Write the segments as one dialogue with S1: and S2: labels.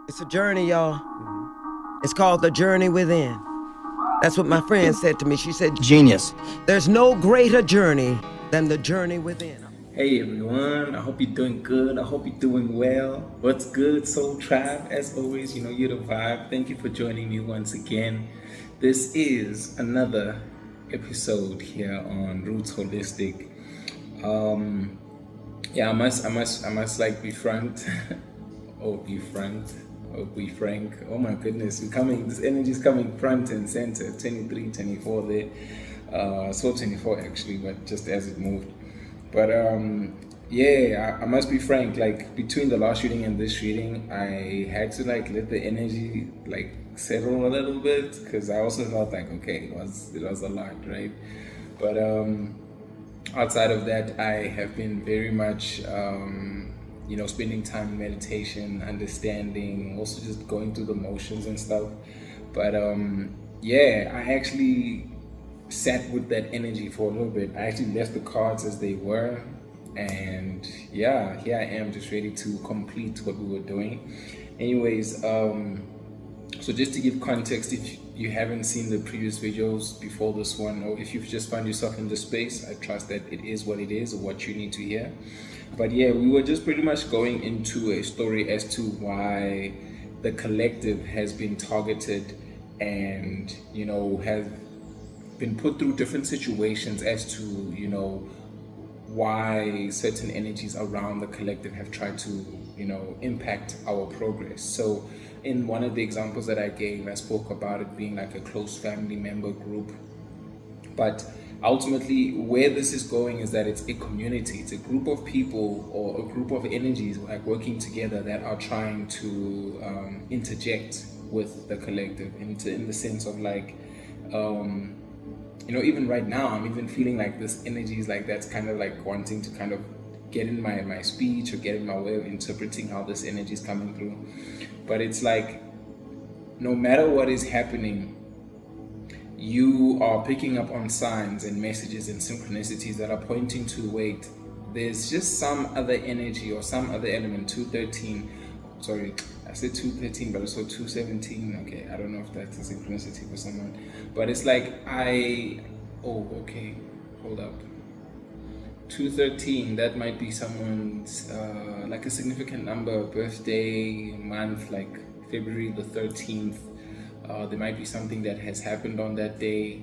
S1: It's a journey, y'all. It's called the journey within. That's what my friend said to me. She said,
S2: Genius.
S1: there's no greater journey than the journey within.
S3: Hey everyone, I hope you're doing good. I hope you're doing well. What's good, Soul Tribe? As always, you're the vibe. Thank you for joining me once again. This is another episode here on Roots Holistic. I must like be front or be frank. Oh my goodness, this energy is coming front and center. 23, 24 there. So 24 actually, but just as it moved. But I must be frank, like between the last reading and this reading, I had to like let the energy like settle a little bit, because I also felt like, okay, it was a lot, right? But outside of that, I have been very much spending time in meditation, understanding, also just going through the motions and stuff. But I actually sat with that energy for a little bit. I actually left the cards as they were, and here I am, just ready to complete what we were doing. Anyways, so just to give context, if you haven't seen the previous videos before this one, or if you've just found yourself in the space, I trust that it is what it is, or what you need to hear. But we were just pretty much going into a story as to why the collective has been targeted and has been put through different situations as to why certain energies around the collective have tried to impact our progress. So in one of the examples that I gave, I spoke about it being like a close family member group, but ultimately where this is going is that it's a community, it's a group of people or a group of energies like working together that are trying to interject with the collective in the sense of like even right now, I'm even feeling like this energy is like that's kind of like wanting to kind of get in my speech or get in my way of interpreting how this energy is coming through. But it's like, no matter what is happening, you are picking up on signs and messages and synchronicities that are pointing to, wait, there's just some other energy or some other element. 213, sorry, I said 213, but also 217. Okay, I don't know if that's a synchronicity for someone, but it's like hold up. 213, that might be someone's like a significant number, birthday, month, like February the 13th. There might be something that has happened on that day.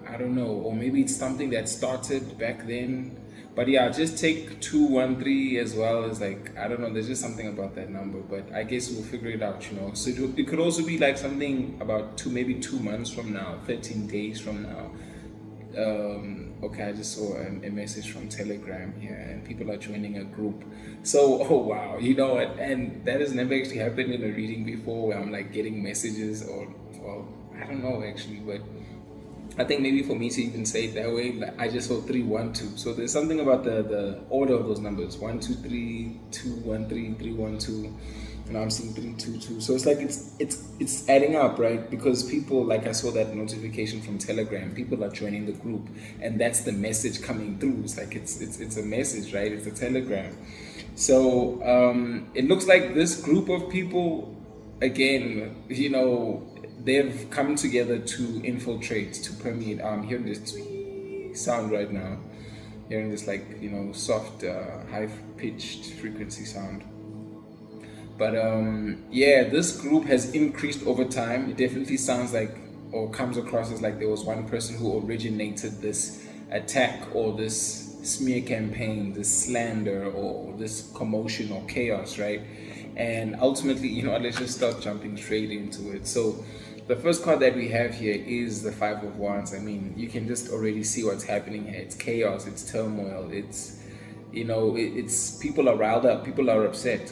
S3: I don't know, or maybe it's something that started back then. But just take 213 as well as like, I don't know, there's just something about that number, but I guess we'll figure it out, So it could also be like something about maybe 2 months from now, 13 days from now. I just saw a message from Telegram here, and people are joining a group. So, oh wow, and that has never actually happened in a reading before, where I'm like getting messages or I don't know actually, but I think maybe for me to even say it that way, like I just saw 312. So there's something about the order of those numbers: 1, 2, 3, 2, 1, 3, 3, 1, 2. And I'm seeing 3, 2, 2. So it's like it's adding up, right? Because people, like I saw that notification from Telegram, people are joining the group, and that's the message coming through. It's like it's a message, right? It's a telegram. So it looks like this group of people, again, they've come together to infiltrate, to permeate. I'm hearing this tweet sound right now. Hearing this like, soft, high-pitched frequency sound. But this group has increased over time. It definitely sounds like, or comes across as like there was one person who originated this attack or this smear campaign, this slander or this commotion or chaos, right? And ultimately, let's just start jumping straight into it. So the first card that we have here is the 5 of Wands. I mean, you can just already see what's happening here. It's chaos, it's turmoil, it's people are riled up, people are upset.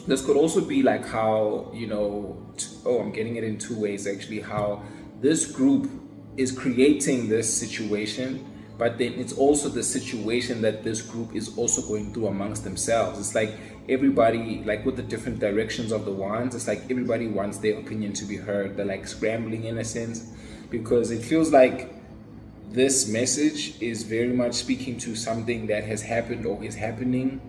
S3: This could also be like how, I'm getting it in two ways actually, how this group is creating this situation, but then it's also the situation that this group is also going through amongst themselves. It's like everybody, like with the different directions of the wands, it's like everybody wants their opinion to be heard. They're like scrambling in a sense, because it feels like this message is very much speaking to something that has happened or is happening,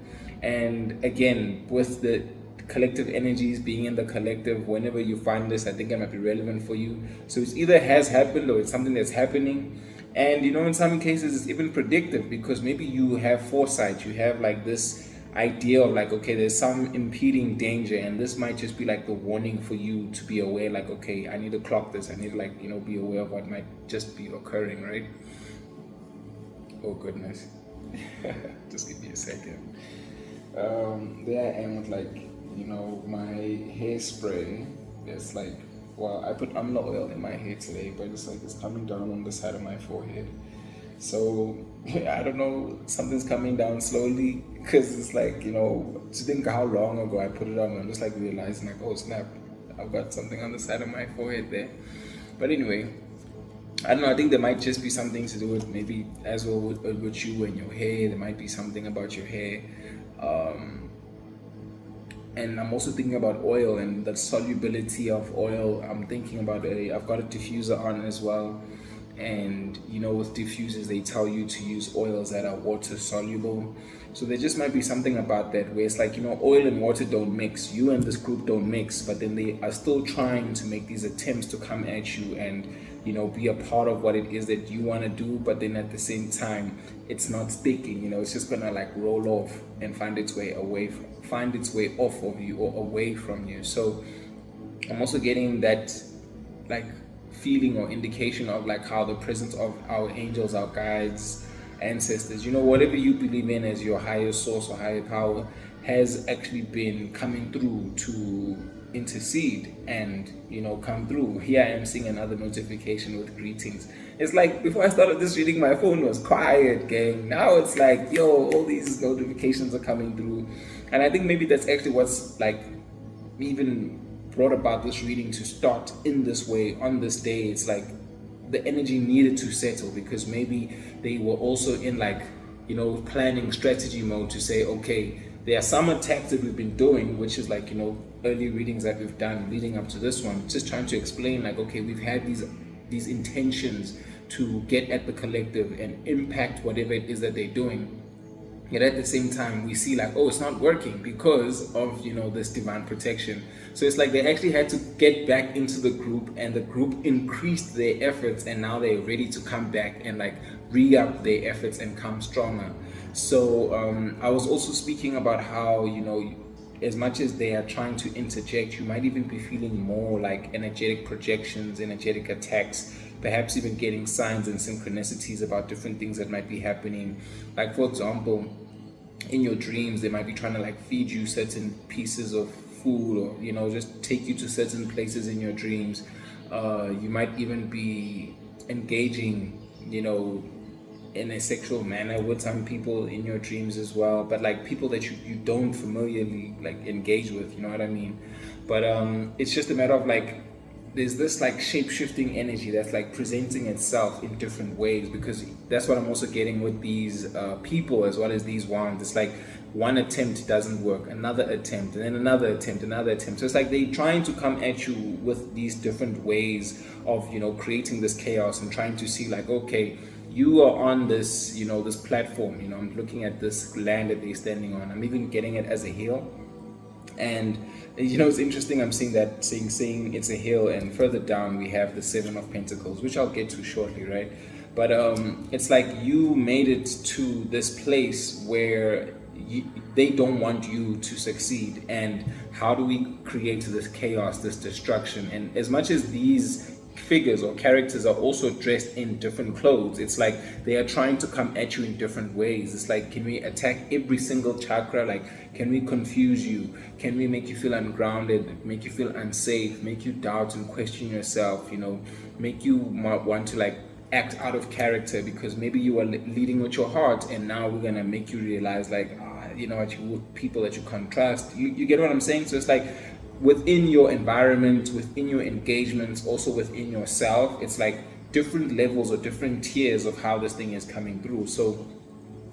S3: And again, with the collective energies being in the collective, whenever you find this, I think it might be relevant for you. So it's either has happened or it's something that's happening. And in some cases it's even predictive, because maybe you have foresight, you have like this idea of like, okay, there's some impeding danger, and this might just be like the warning for you to be aware, like, okay, I need to clock this, I need to like, be aware of what might just be occurring, right? Oh goodness. Just give me a second. There I am with like, my hairspray. It's like, well, I put amla oil in my hair today, but it's like it's coming down on the side of my forehead. So I don't know, something's coming down slowly, because it's like, to think how long ago I put it on, I'm just like realizing like, oh snap, I've got something on the side of my forehead there. But anyway, I don't know, I think there might just be something to do with maybe as well with you and your hair. There might be something about your hair. And I'm also thinking about oil and the solubility of oil. I'm thinking about I've got a diffuser on as well. And with diffusers, they tell you to use oils that are water soluble. So there just might be something about that where it's like, oil and water don't mix. You and this group don't mix, but then they are still trying to make these attempts to come at you and be a part of what it is that you want to do. But then at the same time, it's not sticking. It's just gonna like roll off and find its way off of you or away from you. So I'm also getting that like feeling or indication of like how the presence of our angels, our guides, ancestors, whatever you believe in as your higher source or higher power, has actually been coming through to intercede and come through. Here I am seeing another notification with greetings. It's like before I started this reading, my phone was quiet, gang. Now it's like, all these notifications are coming through. And I think maybe that's actually what's like even brought about this reading to start in this way on this day. It's like the energy needed to settle, because maybe they were also in like planning strategy mode to say, okay, there are some attacks that we've been doing, which is like early readings that we've done leading up to this one, just trying to explain like, okay, we've had these intentions to get at the collective and impact whatever it is that they're doing. Yet at the same time, we see like, oh, it's not working because of, this divine protection. So it's like they actually had to get back into the group, and the group increased their efforts, and now they're ready to come back and like re-up their efforts and come stronger. So I was also speaking about how, as much as they are trying to interject, you might even be feeling more like energetic projections, energetic attacks, perhaps even getting signs and synchronicities about different things that might be happening. Like, for example, in your dreams, they might be trying to like feed you certain pieces of food, or just take you to certain places in your dreams. You might even be engaging, in a sexual manner with some people in your dreams as well, but like people that you don't familiarly like engage with, you know what I mean? But it's just a matter of like, there's this like shape-shifting energy that's like presenting itself in different ways, because that's what I'm also getting with these people as well as these wands. It's like one attempt doesn't work, another attempt, and then another attempt. So it's like they're trying to come at you with these different ways of creating this chaos and trying to see like, okay, you are on this this platform. I'm looking at this land that they're standing on. I'm even getting it as a hill. And it's interesting, I'm seeing that saying it's a hill, and further down we have the Seven of Pentacles, which I'll get to shortly, right? But it's like you made it to this place where they don't want you to succeed. And how do we create this chaos, this destruction? And as much as these figures or characters are also dressed in different clothes, it's like they are trying to come at you in different ways. It's like, can we attack every single chakra? Like, can we confuse you? Can we make you feel ungrounded, make you feel unsafe, make you doubt and question yourself, make you want to like act out of character because maybe you are leading with your heart, and now we're gonna make you realize like, with people that you can't trust. You get what I'm saying? So it's like, within your environment, within your engagements, also within yourself, it's like different levels or different tiers of how this thing is coming through. So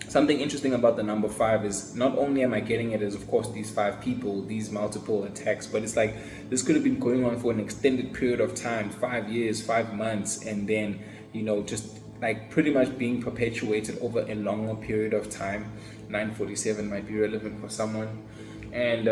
S3: something interesting about the number 5 is not only am I getting it as, of course, these 5 people, these multiple attacks, but it's like this could have been going on for an extended period of time, 5 years, 5 months, and then just like pretty much being perpetuated over a longer period of time. 9:47 might be relevant for someone. And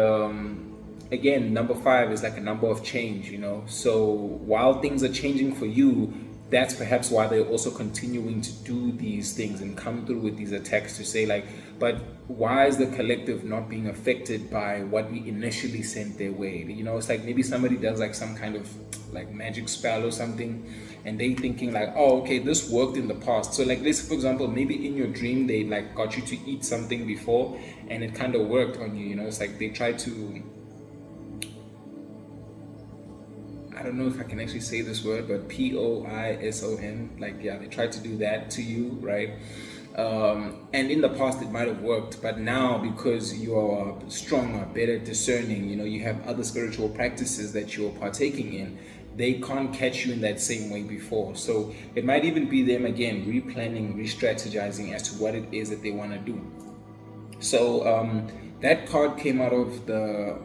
S3: again, number 5 is like a number of change, so while things are changing for you, that's perhaps why they're also continuing to do these things and come through with these attacks to say like, but why is the collective not being affected by what we initially sent their way? It's like maybe somebody does like some kind of like magic spell or something, and they thinking like, oh, okay, this worked in the past. So like, let's, for example, maybe in your dream they like got you to eat something before and it kind of worked on you. It's like they try to, I don't know if I can actually say this word, but poison, like, yeah, they tried to do that to you, right? And in the past it might have worked, but now because you are stronger, better discerning, you have other spiritual practices that you're partaking in, they can't catch you in that same way before. So it might even be them again replanning, re-strategizing as to what it is that they want to do. So that card came out of the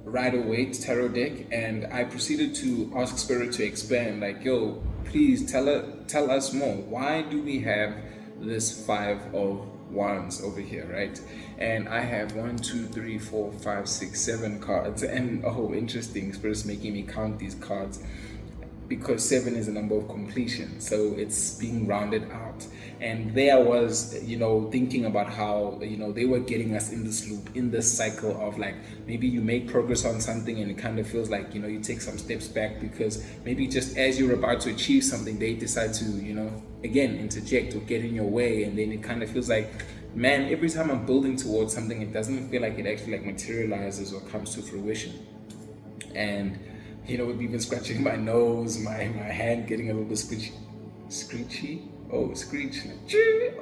S3: Rider-Waite tarot deck, and I proceeded to ask Spirit to expand, like, yo, please tell us more. Why do we have this 5 of Wands over here, right? And I have 1, 2, 3, 4, 5, 6, 7 cards, and oh, interesting, Spirit's making me count these cards because 7 is a number of completion, so it's being rounded out. And there I was, thinking about how, they were getting us in this loop, in this cycle of like, maybe you make progress on something and it kind of feels like, you take some steps back because maybe just as you're about to achieve something, they decide to, again, interject or get in your way. And then it kind of feels like, man, every time I'm building towards something, it doesn't feel like it actually like materializes or comes to fruition. And, with even scratching my nose, my hand getting a little bit screechy. Oh, screech.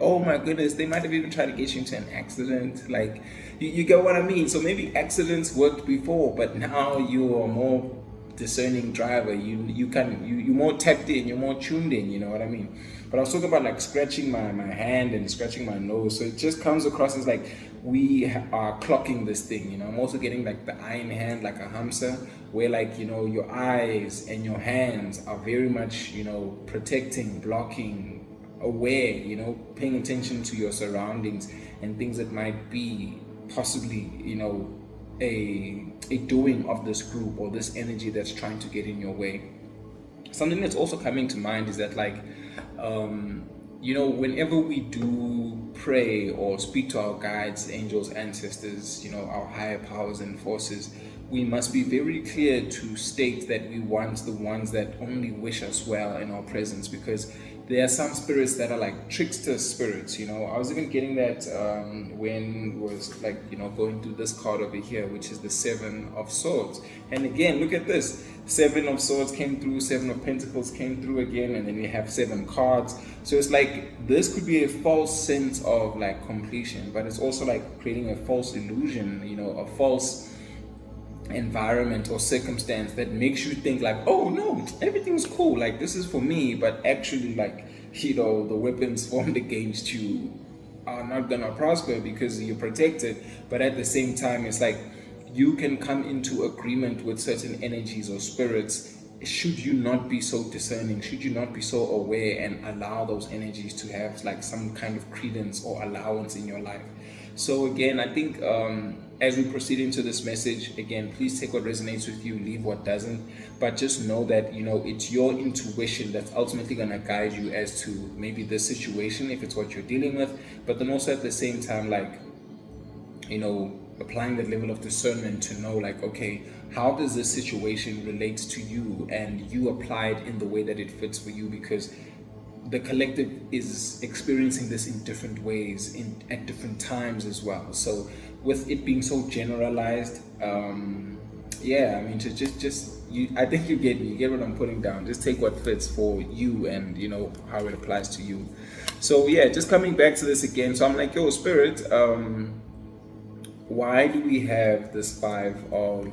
S3: Oh my goodness, they might have even tried to get you into an accident. Like, you get what I mean? So maybe accidents worked before, but now you are more discerning driver. You're more tapped in, you're more tuned in, you know what I mean? But I was talking about like scratching my hand and scratching my nose. So it just comes across as like we are clocking this thing, I'm also getting like the eye in hand, like a hamster, where like, your eyes and your hands are very much, protecting, blocking, aware, paying attention to your surroundings and things that might be possibly, a doing of this group or this energy that's trying to get in your way. Something that's also coming to mind is that like, whenever we do pray or speak to our guides, angels, ancestors, our higher powers and forces, we must be very clear to state that we want the ones that only wish us well in our presence, because there are some spirits that are like trickster spirits. I was even getting that when was like, going through this card over here, which is the 7 of Swords. And again, look at this. 7 of Swords came through, 7 of Pentacles came through again, and then we have 7 cards. So it's like, this could be a false sense of like completion, but it's also like creating a false illusion, a false environment or circumstance that makes you think like, oh no, everything's cool, like this is for me, but actually like, the weapons formed against you are not gonna prosper because you're protected. But at the same time, it's like you can come into agreement with certain energies or spirits should you not be so discerning, should you not be so aware and allow those energies to have like some kind of credence or allowance in your life. So again, I think as we proceed into this message, again, please take what resonates with you, leave what doesn't, but just know that, it's your intuition that's ultimately going to guide you as to maybe this situation, if it's what you're dealing with, but then also at the same time, like, applying that level of discernment to know like, okay, how does this situation relate to you, and you apply it in the way that it fits for you, because the collective is experiencing this in different ways at different times as well. So with it being so generalized, to just you, I think you get what I'm putting down. Just take what fits for you and how it applies to you. So yeah, just coming back to this again. So I'm like, yo, Spirit, why do we have this 5 of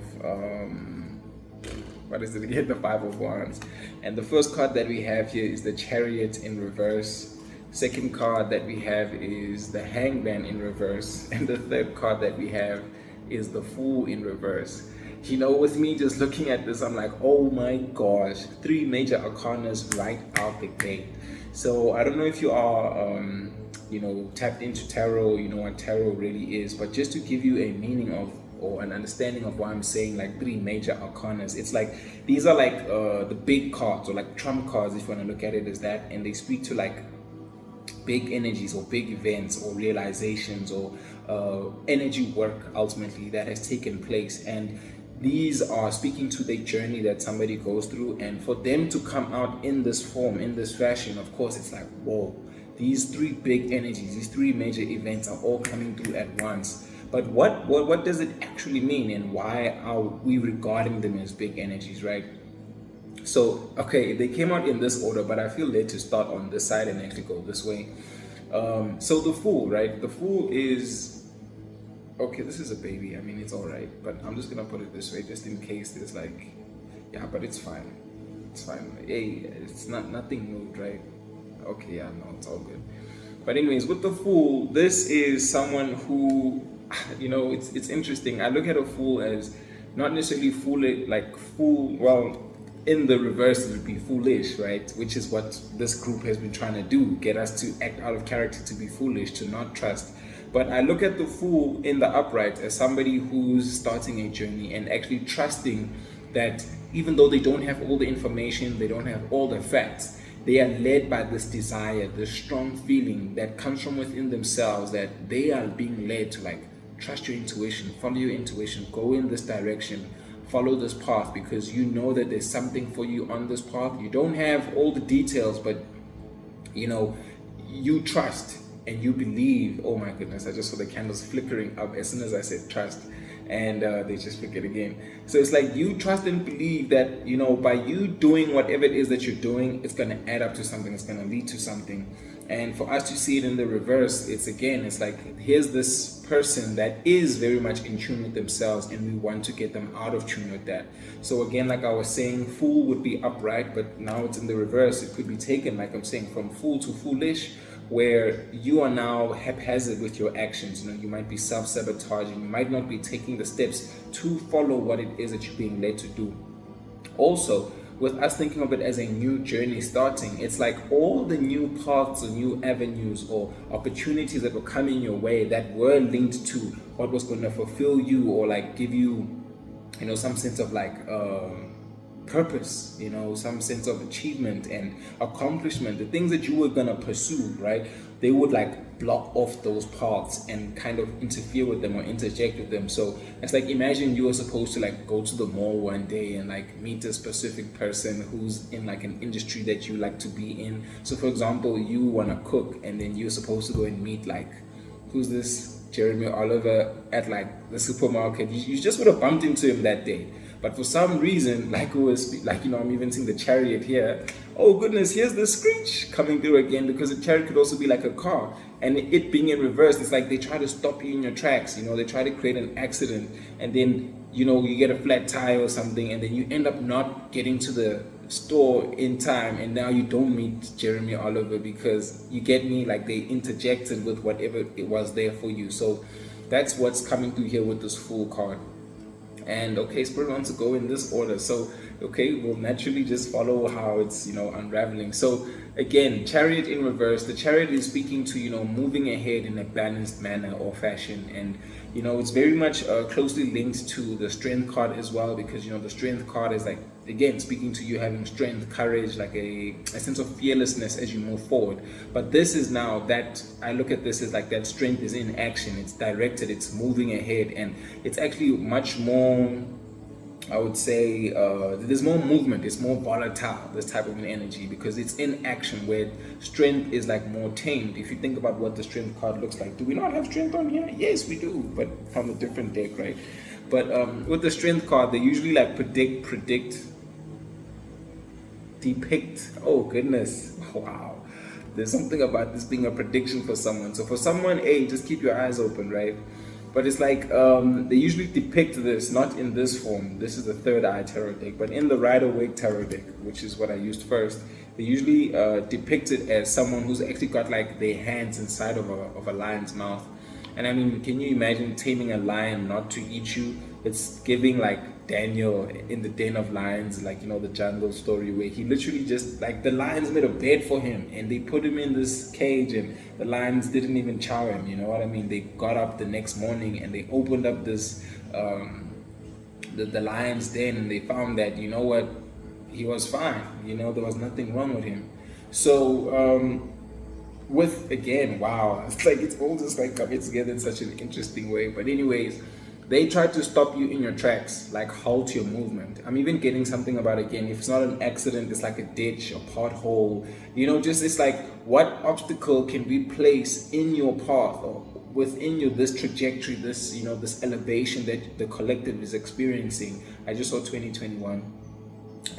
S3: what is it again? The 5 of Wands. And the first card that we have here is the Chariot in reverse. Second card that we have is the Hangman in reverse. And the third card that we have is the Fool in reverse. With me just looking at this, I'm like, oh my gosh, 3 major arcanas right out the gate. So I don't know if you are, tapped into tarot, you know what tarot really is. But just to give you a meaning of, or an understanding of why I'm saying like 3 major arcanas, it's like these are like the big cards, or like trump cards, if you want to look at it as that, and they speak to like big energies or big events or realizations or energy work ultimately that has taken place. And these are speaking to the journey that somebody goes through, and for them to come out in this form, in this fashion, of course it's like, whoa, these 3 big energies, these 3 major events are all coming through at once. But what does it actually mean, and why are we regarding them as big energies, right? So, okay, they came out in this order, but I feel led to start on this side and actually go this way. So the Fool, right? The Fool is, okay, this is a baby. I mean, it's all right, but I'm just going to put it this way, just in case there's like, yeah, but it's fine. It's fine. Hey, it's nothing moved, right? Okay, yeah, no, it's all good. But anyways, with the Fool, this is someone who, it's interesting. I look at a fool as not necessarily well, in the reverse, it would be foolish, right? Which is what this group has been trying to do, get us to act out of character, to be foolish, to not trust. But I look at the Fool in the upright as somebody who's starting a journey and actually trusting that even though they don't have all the information, they don't have all the facts, they are led by this desire, this strong feeling that comes from within themselves, that they are being led to like, trust your intuition, follow your intuition, go in this direction, follow this path, because you know that there's something for you on this path. You don't have all the details, but you trust and you believe. Oh my goodness, I just saw the candles flickering up as soon as I said trust, and they just flickered again. So it's like you trust and believe that by you doing whatever it is that you're doing, it's going to add up to something, it's going to lead to something. And for us to see it in the reverse, it's like, here's this person that is very much in tune with themselves, and we want to get them out of tune with that. So again, like I was saying, Fool would be upright, but now it's in the reverse. It could be taken, like I'm saying, from fool to foolish, where you are now haphazard with your actions. You might be self-sabotaging, you might not be taking the steps to follow what it is that you're being led to do. Also, with us thinking of it as a new journey starting, it's like all the new paths or new avenues or opportunities that were coming your way that were linked to what was going to fulfill you, or like give you, some sense of like purpose, some sense of achievement and accomplishment, the things that you were going to pursue, right? They would like block off those paths and kind of interfere with them or interject with them. So it's like, imagine you were supposed to like go to the mall one day and like meet a specific person who's in like an industry that you like to be in. So for example, you want to cook, and then you're supposed to go and meet like, who's this, Jeremy Oliver, at like the supermarket. You just would have bumped into him that day. But for some reason, like it was like, I'm even seeing the chariot here. Oh goodness, here's the screech coming through again, because a chariot could also be like a car. And it being in reverse, it's like they try to stop you in your tracks. They try to create an accident, and then, you get a flat tire or something, and then you end up not getting to the store in time, and now you don't meet Jeremy Oliver, because you get me, like they interjected with whatever it was there for you. So that's what's coming through here with this Fool card. And okay, Spirit wants to go in this order. So okay, we'll naturally just follow how it's unraveling. So again, Chariot in reverse. The Chariot is speaking to moving ahead in a balanced manner or fashion, and it's very much closely linked to the Strength card as well, because the Strength card is like, again, speaking to you having strength, courage, like a sense of fearlessness as you move forward. But this is now that I look at this as like that strength is in action, it's directed, it's moving ahead, and it's actually much more, I would say, there's more movement, it's more volatile, this type of an energy, because it's in action, where strength is like more tamed. If you think about what the Strength card looks like, do we not have strength on here? Yes, we do, but from a different deck, right? But with the Strength card, they usually like depict, oh goodness, wow, there's something about this being a prediction for someone. So for someone, hey, just keep your eyes open, right? But it's like they usually depict this not in this form. This is the Third Eye Tarot deck, but in the Rider-Waite Tarot deck, which is what I used first, they usually depict it as someone who's actually got like their hands inside of a lion's mouth. And I mean, can you imagine taming a lion not to eat you? It's giving like Daniel in the den of lions, like, you know, the jungle story, where he literally just, like, the lions made a bed for him and they put him in this cage, and the lions didn't even chow him, you know what I mean? They got up the next morning and they opened up this the lion's den, and they found that, you know what, he was fine, you know, there was nothing wrong with him. So with, again, wow, it's like it's all just like coming together in such an interesting way. But anyways, they try to stop you in your tracks, like halt your movement. I'm even getting something about, again, if it's not an accident, it's like a ditch, a pothole, you know, just, it's like, what obstacle can we place in your path or within you, this trajectory, this, you know, this elevation that the collective is experiencing. I just saw 2021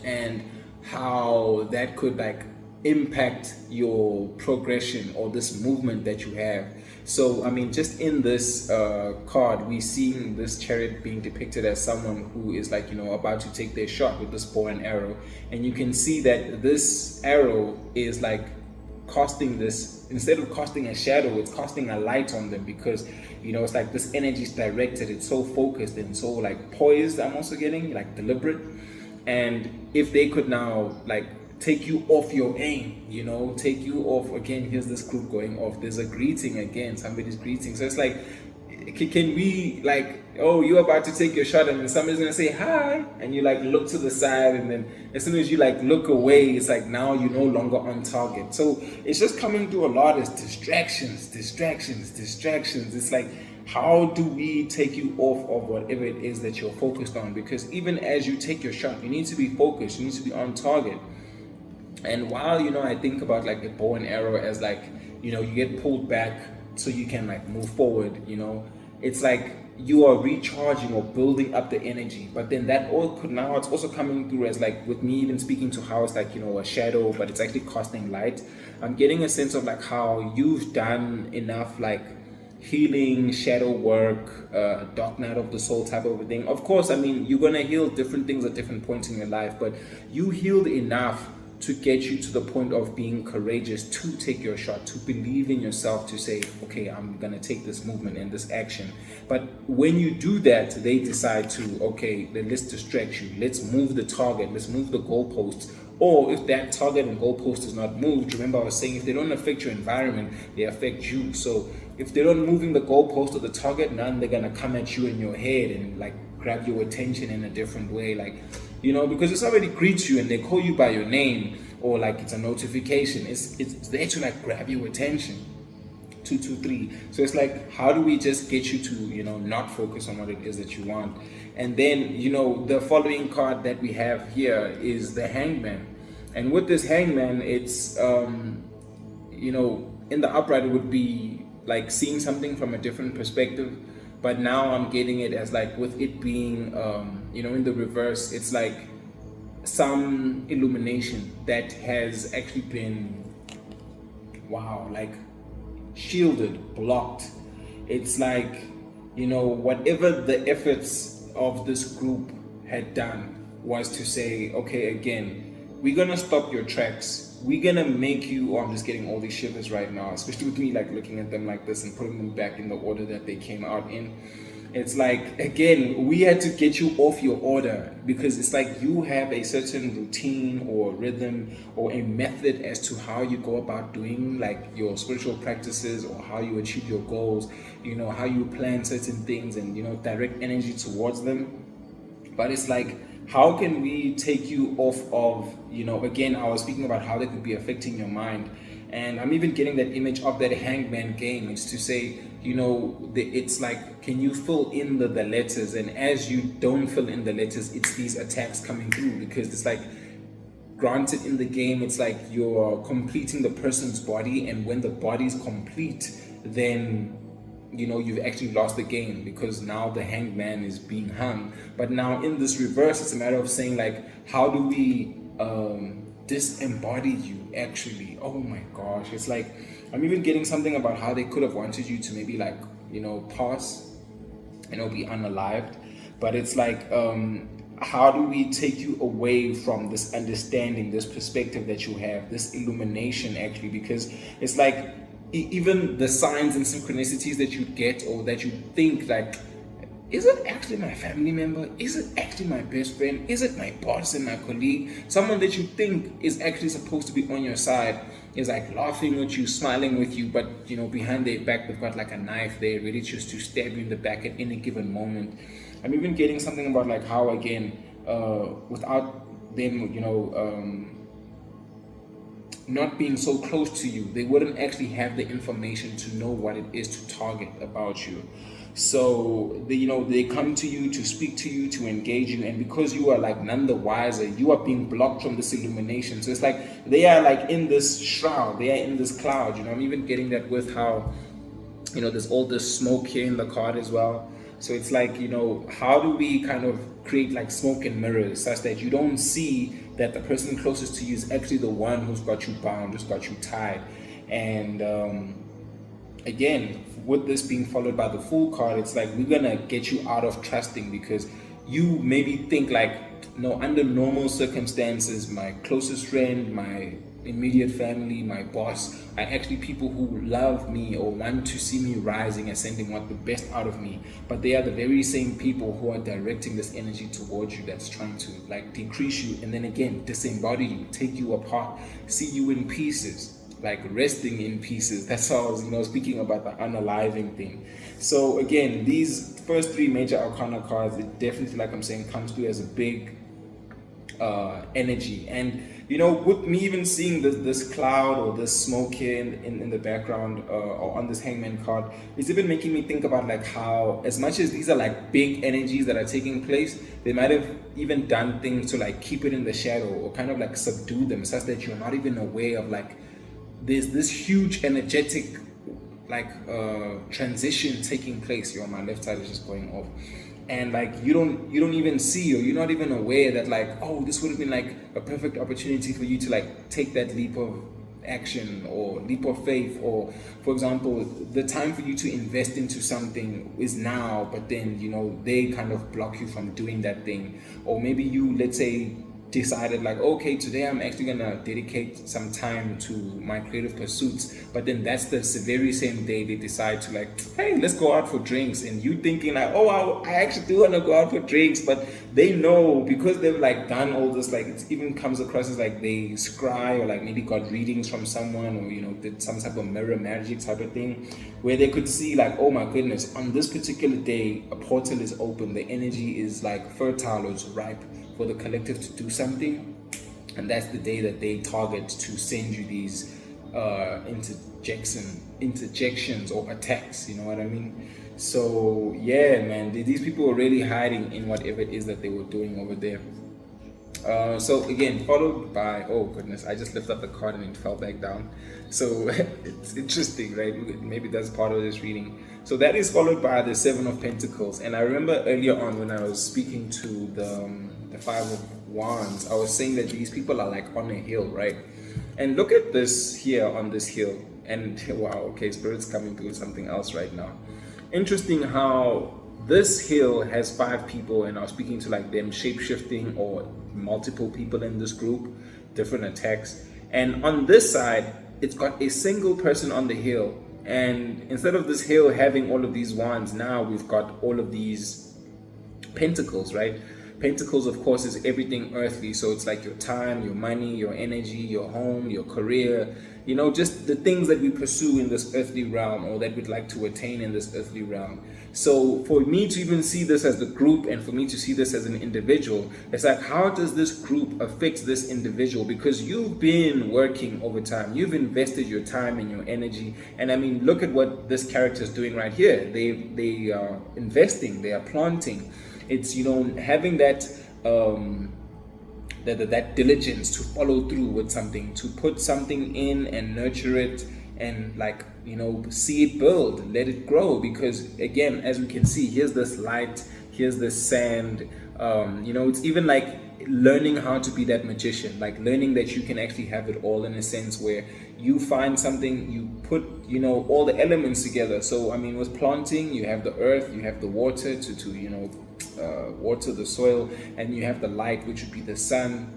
S3: and how that could, like, impact your progression or this movement that you have. So I mean, just in this card, we seeing this chariot being depicted as someone who is, like, you know, about to take their shot with this bow and arrow, and you can see that this arrow is like casting this, instead of casting a shadow, it's casting a light on them, because, you know, it's like this energy is directed, it's so focused and so, like, poised. I'm also getting, like, deliberate. And if they could now, like, take you off your aim, you know, take you off, again, here's this group going off, there's a greeting, again, somebody's greeting. So it's like, can we, like, oh, you're about to take your shot and then somebody's gonna say hi, and you, like, look to the side, and then as soon as you, like, look away, it's like now you're no longer on target. So it's just coming through a lot as distractions. It's like, how do we take you off of whatever it is that you're focused on? Because even as you take your shot, you need to be focused, you need to be on target. And while, you know, I think about, like, a bow and arrow as, like, you know, you get pulled back so you can, like, move forward, you know, it's like you are recharging or building up the energy. But then that all could, now it's also coming through as, like, with me even speaking to how it's like, you know, a shadow, but it's actually casting light. I'm getting a sense of, like, how you've done enough, like, healing, shadow work, dark night of the soul type of a thing. Of course, I mean, you're gonna heal different things at different points in your life, but you healed enough to get you to the point of being courageous to take your shot, to believe in yourself, to say, okay, I'm gonna take this movement and this action. But when you do that, they decide to, okay, then let's distract you, let's move the target, let's move the goalposts. Or if that target and goalpost is not moved, remember I was saying, if they don't affect your environment, they affect you. So if they're not moving the goalpost or the target, none, they're gonna come at you in your head and, like, grab your attention in a different way, like, you know, because if somebody greets you and they call you by your name, or, like, it's a notification, it's there to, like, grab your attention. 223. So it's like, how do we just get you to, you know, not focus on what it is that you want? And then, you know, the following card that we have here is the Hangman. And with this Hangman, it's you know, in the upright it would be like seeing something from a different perspective, but now I'm getting it as, like, with it being you know, in the reverse, it's like some illumination that has actually been, wow, like, shielded, blocked. It's like, you know, whatever the efforts of this group had done was to say, okay, again, we're gonna stop your tracks, we're gonna make you, oh, I'm just getting all these shivers right now, especially with me, like, looking at them like this and putting them back in the order that they came out in. It's like, again, we had to get you off your order, because it's like you have a certain routine or rhythm or a method as to how you go about doing, like, your spiritual practices, or how you achieve your goals, you know, how you plan certain things and, you know, direct energy towards them. But it's like, how can we take you off of, you know, again, I was speaking about how they could be affecting your mind. And I'm even getting that image of that Hangman game. It's to say, you know, it's like, can you fill in the letters? And as you don't fill in the letters, it's these attacks coming through, because it's like, granted, in the game, it's like you're completing the person's body, and when the body's complete, then, you know, you've actually lost the game, because now the Hangman is being hung. But now in this reverse, it's a matter of saying, like, how do we disembody you actually? Oh my gosh, it's like, I'm even getting something about how they could have wanted you to maybe, like, you know, pass, you know, be unalived. But it's like, how do we take you away from this understanding, this perspective that you have, this illumination actually? Because it's like, even the signs and synchronicities that you get, or that you think, like, is it actually my family member? Is it actually my best friend? Is it my boss and my colleague? Someone that you think is actually supposed to be on your side is like laughing with you, smiling with you, but you know, behind their back they've got like a knife there, ready just to stab you in the back at any given moment. I'm even getting something about like how again, without them, not being so close to you, they wouldn't actually have the information to know what it is to target about you. So they come to you to speak to you, to engage you, and because you are like none the wiser, you are being blocked from this illumination. So it's like they are like in this shroud, they are in this cloud. I'm even getting that with how there's all this smoke here in the card as well. So it's like, how do we kind of create like smoke and mirrors such that you don't see that the person closest to you is actually the one who's got you bound, who's got you tied. And again, with this being followed by the Fool card, it's like we're gonna get you out of trusting, because you maybe think like, no, under normal circumstances, my closest friend, my immediate family, my boss, are actually people who love me or want to see me rising, ascending, want the best out of me. But they are the very same people who are directing this energy towards you, that's trying to like decrease you, and then again disembody you, take you apart, see you in pieces, like resting in pieces. That's how I was speaking about the unaliving thing. So again, these first three major arcana cards, it definitely, like I'm saying, comes through as a big energy. And with me even seeing this cloud or this smoke here in the background, or on this Hangman card, it's even making me think about like how, as much as these are like big energies that are taking place, they might have even done things to like keep it in the shadow or kind of like subdue them, such that you're not even aware of like there's this huge energetic like transition taking place. My left side is just going off, and like you don't even see, or you're not even aware that like, oh, this would have been like a perfect opportunity for you to like take that leap of action or leap of faith. Or for example, the time for you to invest into something is now, but then they kind of block you from doing that thing. Or maybe you, let's say, decided like, okay, today I'm actually gonna dedicate some time to my creative pursuits, but then that's the very same day they decide to like, hey, let's go out for drinks, and you thinking like, oh, I actually do want to go out for drinks, but they know, because they've like done all this, like it even comes across as like they scry, or like maybe got readings from someone, or did some type of mirror magic type of thing, where they could see like, oh my goodness, on this particular day a portal is open, the energy is like fertile, or it's ripe for the collective to do something, and that's the day that they target to send you these interjections or attacks. You know what I mean? So yeah, man, these people were really hiding in whatever it is that they were doing over there. So again, followed by, oh goodness, I just lifted up the card and it fell back down. So it's interesting, right? Maybe that's part of this reading. So that is followed by the Seven of Pentacles. And I remember earlier on when I was speaking to the Five of Wands, I was saying that these people are like on a hill, right? And look at this here on this hill. And wow, okay, Spirit's coming through something else right now. Interesting how this hill has 5 people, and I was speaking to like them shape-shifting, or multiple people in this group, different attacks. And on this side, it's got a single person on the hill. And instead of this hill having all of these wands, now we've got all of these pentacles, right? Pentacles, of course, is everything earthly. So it's like your time, your money, your energy, your home, your career, just the things that we pursue in this earthly realm, or that we'd like to attain in this earthly realm. So for me to even see this as the group, and for me to see this as an individual, it's like, how does this group affect this individual? Because you've been working over time, you've invested your time and your energy. And I mean, look at what this character is doing right here. They are investing, they are planting. It's having that that diligence to follow through with something, to put something in and nurture it, and like see it build, let it grow. Because again, as we can see, here's this light, here's this sand. It's even like learning how to be that magician, like learning that you can actually have it all, in a sense where you find something, you put all the elements together. So I mean, with planting, you have the earth, you have the water to water the soil, and you have the light, which would be the sun.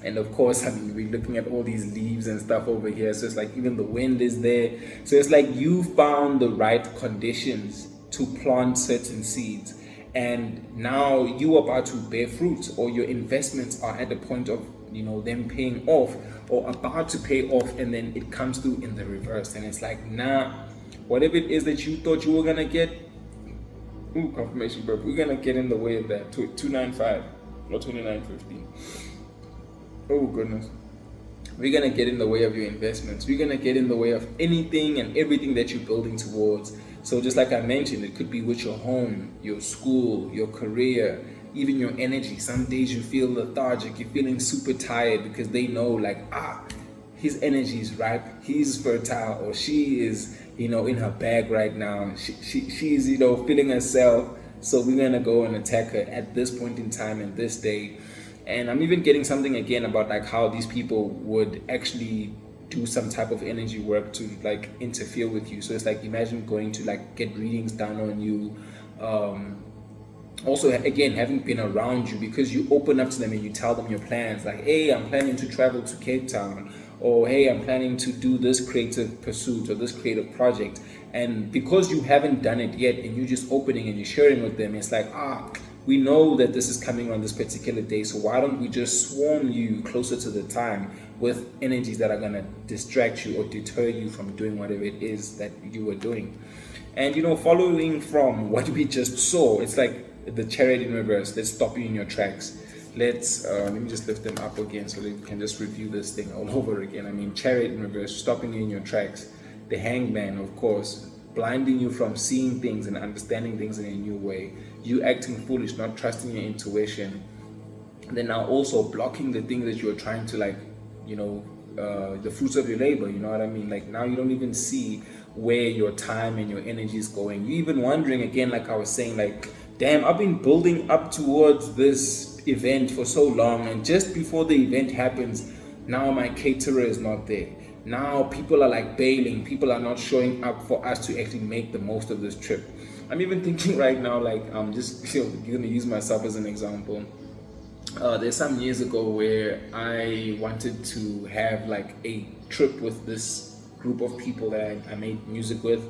S3: And of course, I mean, we're looking at all these leaves and stuff over here, so it's like even the wind is there. So it's like you found the right conditions to plant certain seeds, and now you're about to bear fruit, or your investments are at the point of them paying off or about to pay off, and then it comes through in the reverse, and it's like, nah, whatever it is that you thought you were gonna get, confirmation, bro, we're gonna get in the way of that. 295 or 2915. Oh goodness. We're gonna get in the way of your investments. We're gonna get in the way of anything and everything that you're building towards. So just like I mentioned, it could be with your home, your school, your career, even your energy. Some days you feel lethargic, you're feeling super tired because they know like, his energy is ripe, he's fertile, or she is, in her bag right now. She's, feeling herself. So we're gonna go and attack her at this point in time and this day. And I'm even getting something again about like how these people would actually do some type of energy work to like interfere with you. So it's like, imagine going to like get readings done on you. Also, again, having been around you, because you open up to them and you tell them your plans, like, hey, I'm planning to travel to Cape Town, or hey, I'm planning to do this creative pursuit or this creative project. And because you haven't done it yet and you're just opening and you're sharing with them, it's like, we know that this is coming on this particular day, so why don't we just swarm you closer to the time with energies that are going to distract you or deter you from doing whatever it is that you were doing. And following from what we just saw, it's like the chariot in reverse. Let's stop you in your tracks. Let's let me just lift them up again so that we can just review this thing all over again. I mean, chariot in reverse, stopping you in your tracks. The hangman, of course, blinding you from seeing things and understanding things in a new way. You acting foolish, not trusting your intuition. And then now also blocking the things that you're trying to the fruits of your labor, you know what I mean? Like now you don't even see where your time and your energy is going. You're even wondering again, like I was saying, like, damn, I've been building up towards this event for so long, and just before the event happens, now my caterer is not there. Now people are like bailing, people are not showing up for us to actually make the most of this trip. I'm even thinking right now, like, I'm just gonna use myself as an example. There's some years ago where I wanted to have like a trip with this group of people that I made music with,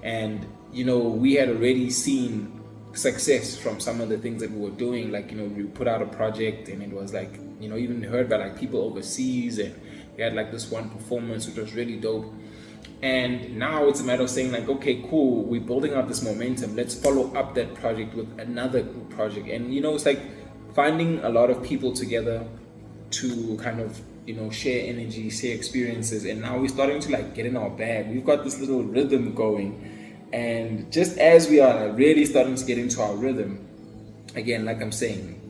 S3: and we had already seen success from some of the things that we were doing. Like we put out a project and it was like even heard by like people overseas, and we had like this one performance which was really dope. And now it's a matter of saying like, okay, cool, we're building up this momentum, let's follow up that project with another group project. And it's like finding a lot of people together to kind of share energy, share experiences. And now we're starting to like get in our bag. We've got this little rhythm going, and just as we are really starting to get into our rhythm again, like I'm saying,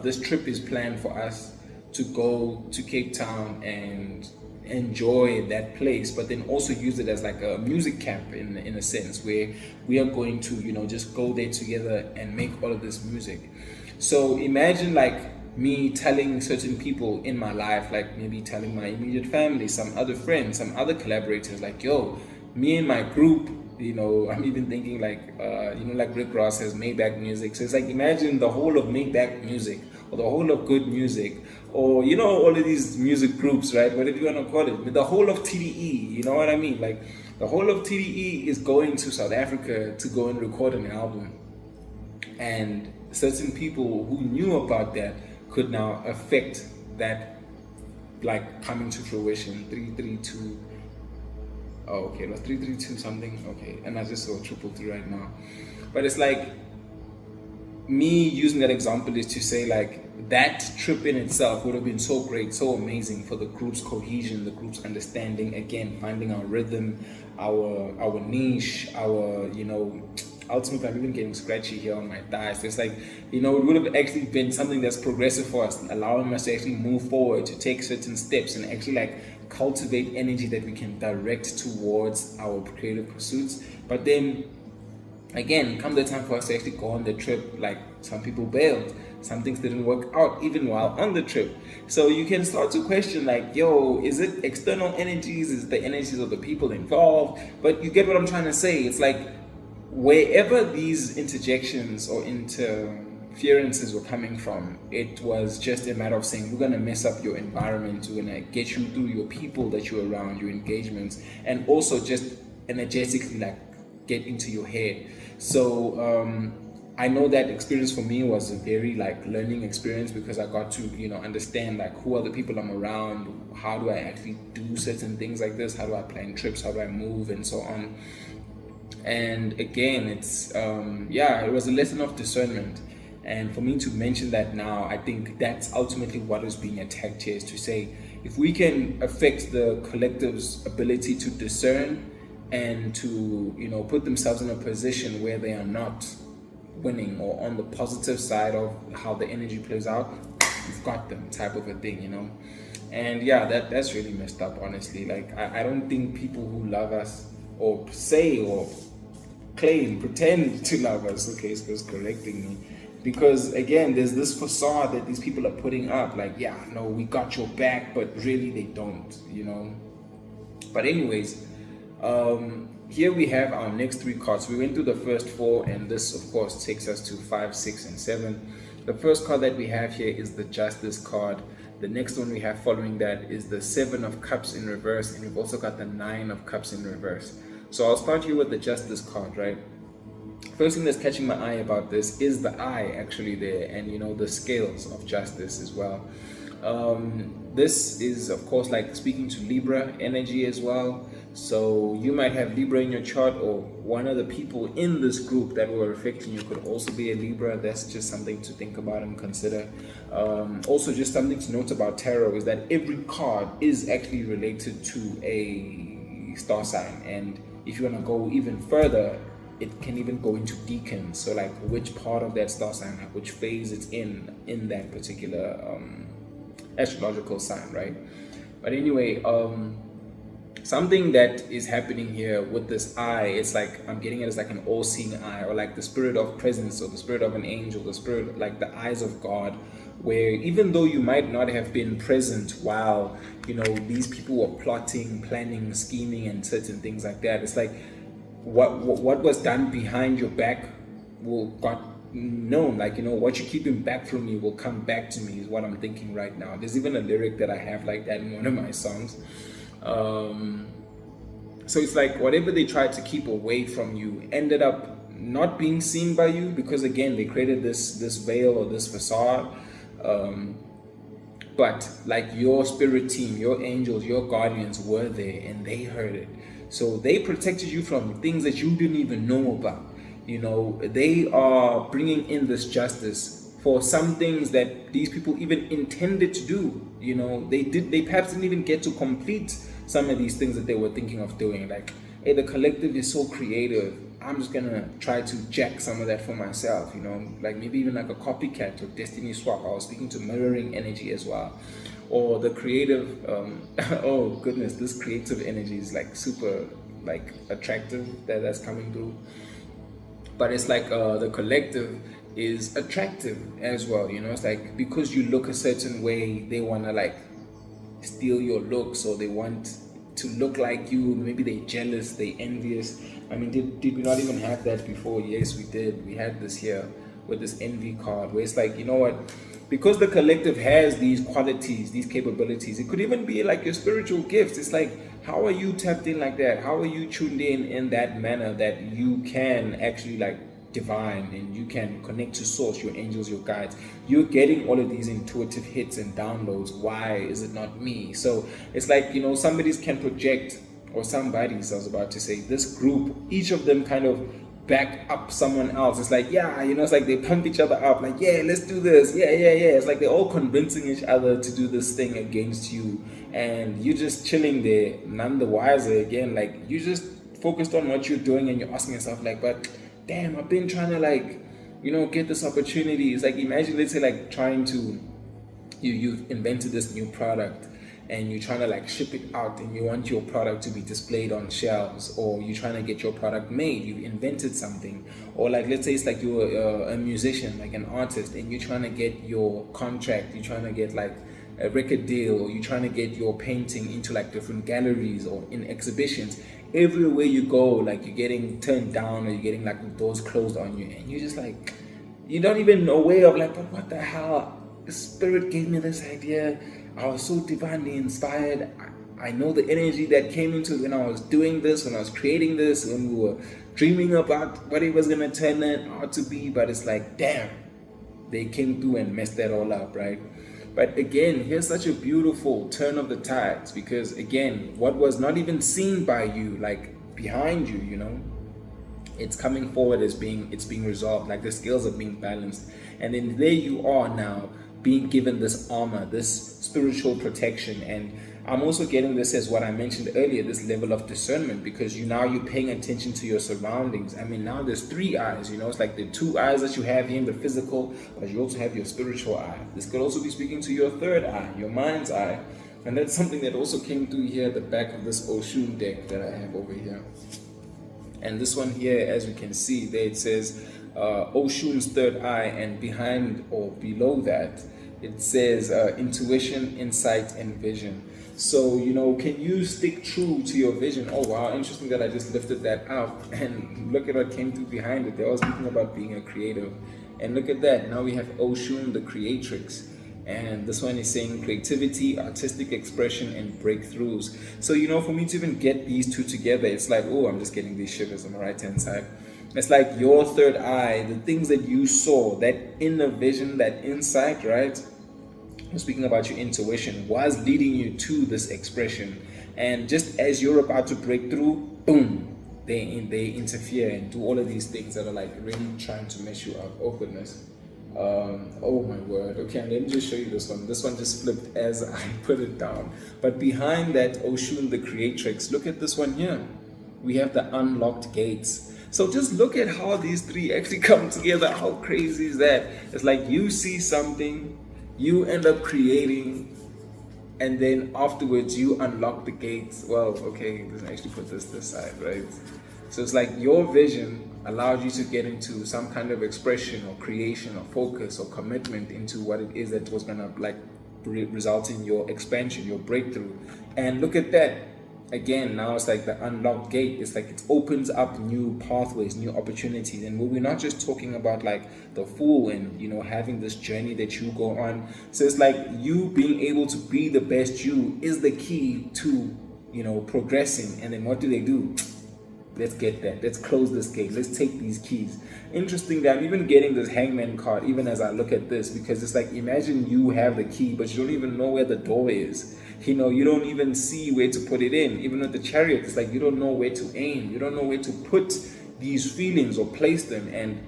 S3: this trip is planned for us to go to Cape Town and enjoy that place, but then also use it as like a music camp in a sense, where we are going to just go there together and make all of this music. So imagine like me telling certain people in my life, like maybe telling my immediate family, some other friends, some other collaborators, like, yo, me and my group, I'm even thinking like like Rick Ross has Maybach Music. So it's like, imagine the whole of Maybach Music, or the whole of Good Music, or all of these music groups, right? Whatever you want to call it. But the whole of TDE, you know what I mean? Like the whole of TDE is going to South Africa to go and record an album. And certain people who knew about that could now affect that like coming to fruition. 332. Oh, okay, it was 332 something. Okay, and I just saw 333 right now. But it's like, me using that example is to say like, that trip in itself would have been so great, so amazing for the group's cohesion, the group's understanding, again, finding our rhythm, our niche, our, ultimately I'm even getting scratchy here on my thighs. So it's like, it would have actually been something that's progressive for us, allowing us to actually move forward, to take certain steps and actually like cultivate energy that we can direct towards our creative pursuits. But then again, come the time for us to actually go on the trip, like some people bailed, some things didn't work out even while on the trip. So you can start to question like, yo, is it external energies? Is it the energies of the people involved? But you get what I'm trying to say. It's like, wherever these interjections or interferences were coming from, it was just a matter of saying, we're going to mess up your environment, we're going to get you through your people that you're around, your engagements, and also just energetically like get into your head. So I know that experience for me was a very like learning experience, because I got to, understand like who are the people I'm around, how do I actually do certain things like this, how do I plan trips, how do I move, and so on. And again, it's it was a lesson of discernment. And for me to mention that now, I think that's ultimately what is being attacked here, is to say, if we can affect the collective's ability to discern and to, put themselves in a position where they are not winning or on the positive side of how the energy plays out, we've got them, type of a thing. And that's really messed up, honestly. Like, I don't think people who love us or say or claim, pretend to love us, okay, Spa's correcting me, because again, there's this facade that these people are putting up, like, we got your back, but really they don't. But anyways, here we have our next three cards. We went through the first four, and this of course takes us to 5, 6, and 7. The first card that we have here is the Justice card. The next one we have following that is the 7 of Cups in reverse, and we've also got the 9 of Cups in reverse. So I'll start here with the Justice card, right? First thing that's catching my eye about this is the eye actually there, and the scales of justice as well. This is of course like speaking to Libra energy as well. So you might have Libra in your chart, or one of the people in this group that were affecting you could also be a Libra. That's just something to think about and consider. Also, just something to note about tarot is that every card is actually related to a star sign, and if you want to go even further, it can even go into deacons. So like which part of that star sign, like which phase it's in that particular astrological sign, right? But anyway, something that is happening here with this eye, it's like I'm getting it as like an all-seeing eye, or like the spirit of presence, or the spirit of an angel, the spirit, like the eyes of God, where even though you might not have been present while these people were plotting, planning, scheming, and certain things like that, it's like what was done behind your back will got known. Like, what you're keeping back from me will come back to me, is what I'm thinking right now. There's even a lyric that I have like that in one of my songs. So it's like whatever they tried to keep away from you ended up not being seen by you, because again, they created this veil or this facade. But like your spirit team, your angels, your guardians were there, and they heard it. So they protected you from things that you didn't even know about. They are bringing in this justice for some things that these people even intended to do. They perhaps didn't even get to complete some of these things that they were thinking of doing. Like, hey, the collective is so creative, I'm just gonna try to jack some of that for myself, like maybe even like a copycat or destiny swap. I was speaking to mirroring energy as well, or the creative oh goodness, this creative energy is like super like attractive that's coming through. But it's like the collective is attractive as well. It's like because you look a certain way, they want to like steal your looks, or they want to look like you. Maybe they're jealous, they envious. I mean, did we not even have that before? Yes, we did. We had this here with this envy card, where it's like, what? Because the collective has these qualities, these capabilities, it could even be like your spiritual gifts. It's like, how are you tapped in like that? How are you tuned in that manner that you can actually like divine, and you can connect to source, your angels, your guides? You're getting all of these intuitive hits and downloads. Why is it not me? So it's like, somebody's can project, or somebody's, I was about to say, this group, each of them kind of back up someone else. It's like, it's like they pump each other up, like, let's do this, yeah. It's like they're all convincing each other to do this thing against you, and you're just chilling there, none the wiser. Again, like, you just focused on what you're doing, and you're asking yourself like, but damn, I've been trying to like, get this opportunity. It's like, imagine, let's say, like trying to, you've invented this new product, and you're trying to like ship it out, and you want your product to be displayed on shelves, or you're trying to get your product made, you've invented something. Or like, let's say it's like you're a musician, like an artist, and you're trying to get your contract, you're trying to get like a record deal, or you're trying to get your painting into like different galleries or in exhibitions. Everywhere you go, like, you're getting turned down, or you're getting like the doors closed on you, and you're just like, you don't even know way of like, but what the hell? The spirit gave me this idea. I was so divinely inspired. I know the energy that came into it when I was doing this, when I was creating this, when we were dreaming about what it was going to turn out to be. But it's like, damn, they came through and messed that all up, right? But again, here's such a beautiful turn of the tides, because again, what was not even seen by you, like behind you, you know, it's coming forward as it's being resolved, like the scales are being balanced. And then there you are now being given this armor, this spiritual protection. And I'm also getting this as what I mentioned earlier, this level of discernment, because you're paying attention to your surroundings. I mean, now there's 3 eyes, you know, it's like the 2 eyes that you have here in the physical, but you also have your spiritual eye. This could also be speaking to your 3rd eye, your mind's eye. And that's something that also came through here at the back of this Oshun deck that I have over here. And this one here, as you can see there, it says Oshun's 3rd eye, and behind or below that, it says intuition, insight, and vision. So, you know, can you stick true to your vision? Oh, wow, interesting that I just lifted that up. And look at what came through behind it. They were speaking about being a creative. And look at that. Now we have Oshun, the creatrix. And this one is saying creativity, artistic expression, and breakthroughs. So, you know, for me to even get these 2 together, it's like, oh, I'm just getting these shivers on the right-hand side. It's like your 3rd eye, the things that you saw, that inner vision, that insight, right? I'm speaking about your intuition, was leading you to this expression. And just as you're about to break through, boom, they interfere and do all of these things that are like really trying to mess you up. Oh, goodness. Oh my word. Okay, let me just show you this one. This one just flipped as I put it down. But behind that Oshun, the creatrix, look at this one here. We have the unlocked gates. So just look at how these 3 actually come together. How crazy is that? It's like you see something, you end up creating, and then afterwards you unlock the gates. Well, okay, let's actually put this side, right? So it's like your vision allows you to get into some kind of expression or creation or focus or commitment into what it is that was gonna like result in your expansion, your breakthrough. And look at that. Again, now it's like the unlocked gate. It's like it opens up new pathways, new opportunities. And we're not just talking about like the Fool and, you know, having this journey that you go on. So it's like you being able to be the best you is the key to, you know, progressing. And then what do? Let's get that. Let's close this gate. Let's take these keys. Interesting that I'm even getting this Hangman card even as I look at this, because it's like, imagine you have the key, but you don't even know where the door is. You know, you don't even see where to put it in. Even with the Chariot, it's like you don't know where to aim. You don't know where to put these feelings or place them. And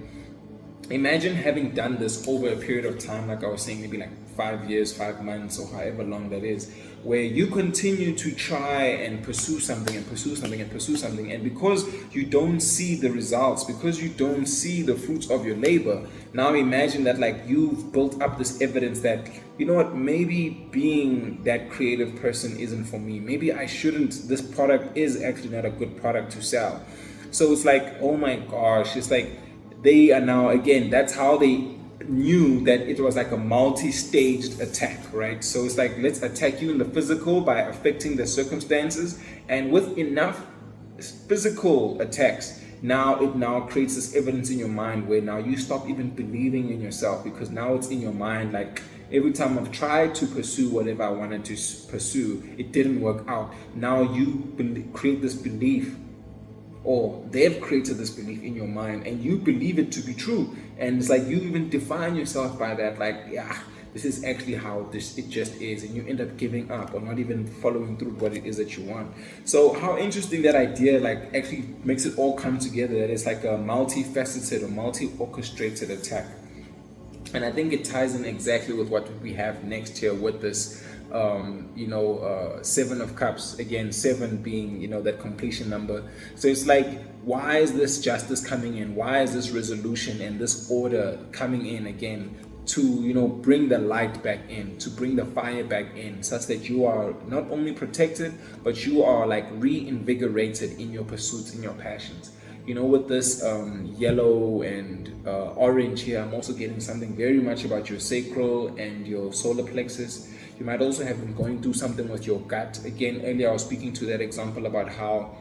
S3: imagine having done this over a period of time, like I was saying, maybe like 5 years, 5 months, or however long that is, where you continue to try and pursue something and pursue something and pursue something. And because you don't see the results, because you don't see the fruits of your labor, now imagine that like you've built up this evidence that, you know what, maybe being that creative person isn't for me. Maybe I shouldn't, this product is actually not a good product to sell. So it's like, oh my gosh, it's like they are now, again, that's how they knew that it was like a multi-staged attack, right? So it's like, let's attack you in the physical by affecting the circumstances, and with enough physical attacks, it now creates this evidence in your mind where now you stop even believing in yourself, because now it's in your mind like, every time I've tried to pursue whatever I wanted to pursue, it didn't work out. Now you create this belief, or they've created this belief in your mind, and you believe it to be true. And it's like you even define yourself by that, like, yeah, this is actually how it just is. And you end up giving up or not even following through what it is that you want. So how interesting that idea like actually makes it all come together, that it's like a multifaceted or multi-orchestrated attack. And I think it ties in exactly with what we have next here with this Seven of Cups, again, 7 being, that completion number. So it's like, why is this justice coming in? Why is this resolution and this order coming in again to, bring the light back in, to bring the fire back in, such that you are not only protected, but you are like reinvigorated in your pursuits, in your passions. With this yellow and orange here, I'm also getting something very much about your sacral and your solar plexus. You might also have been going through something with your gut. Again, earlier I was speaking to that example about how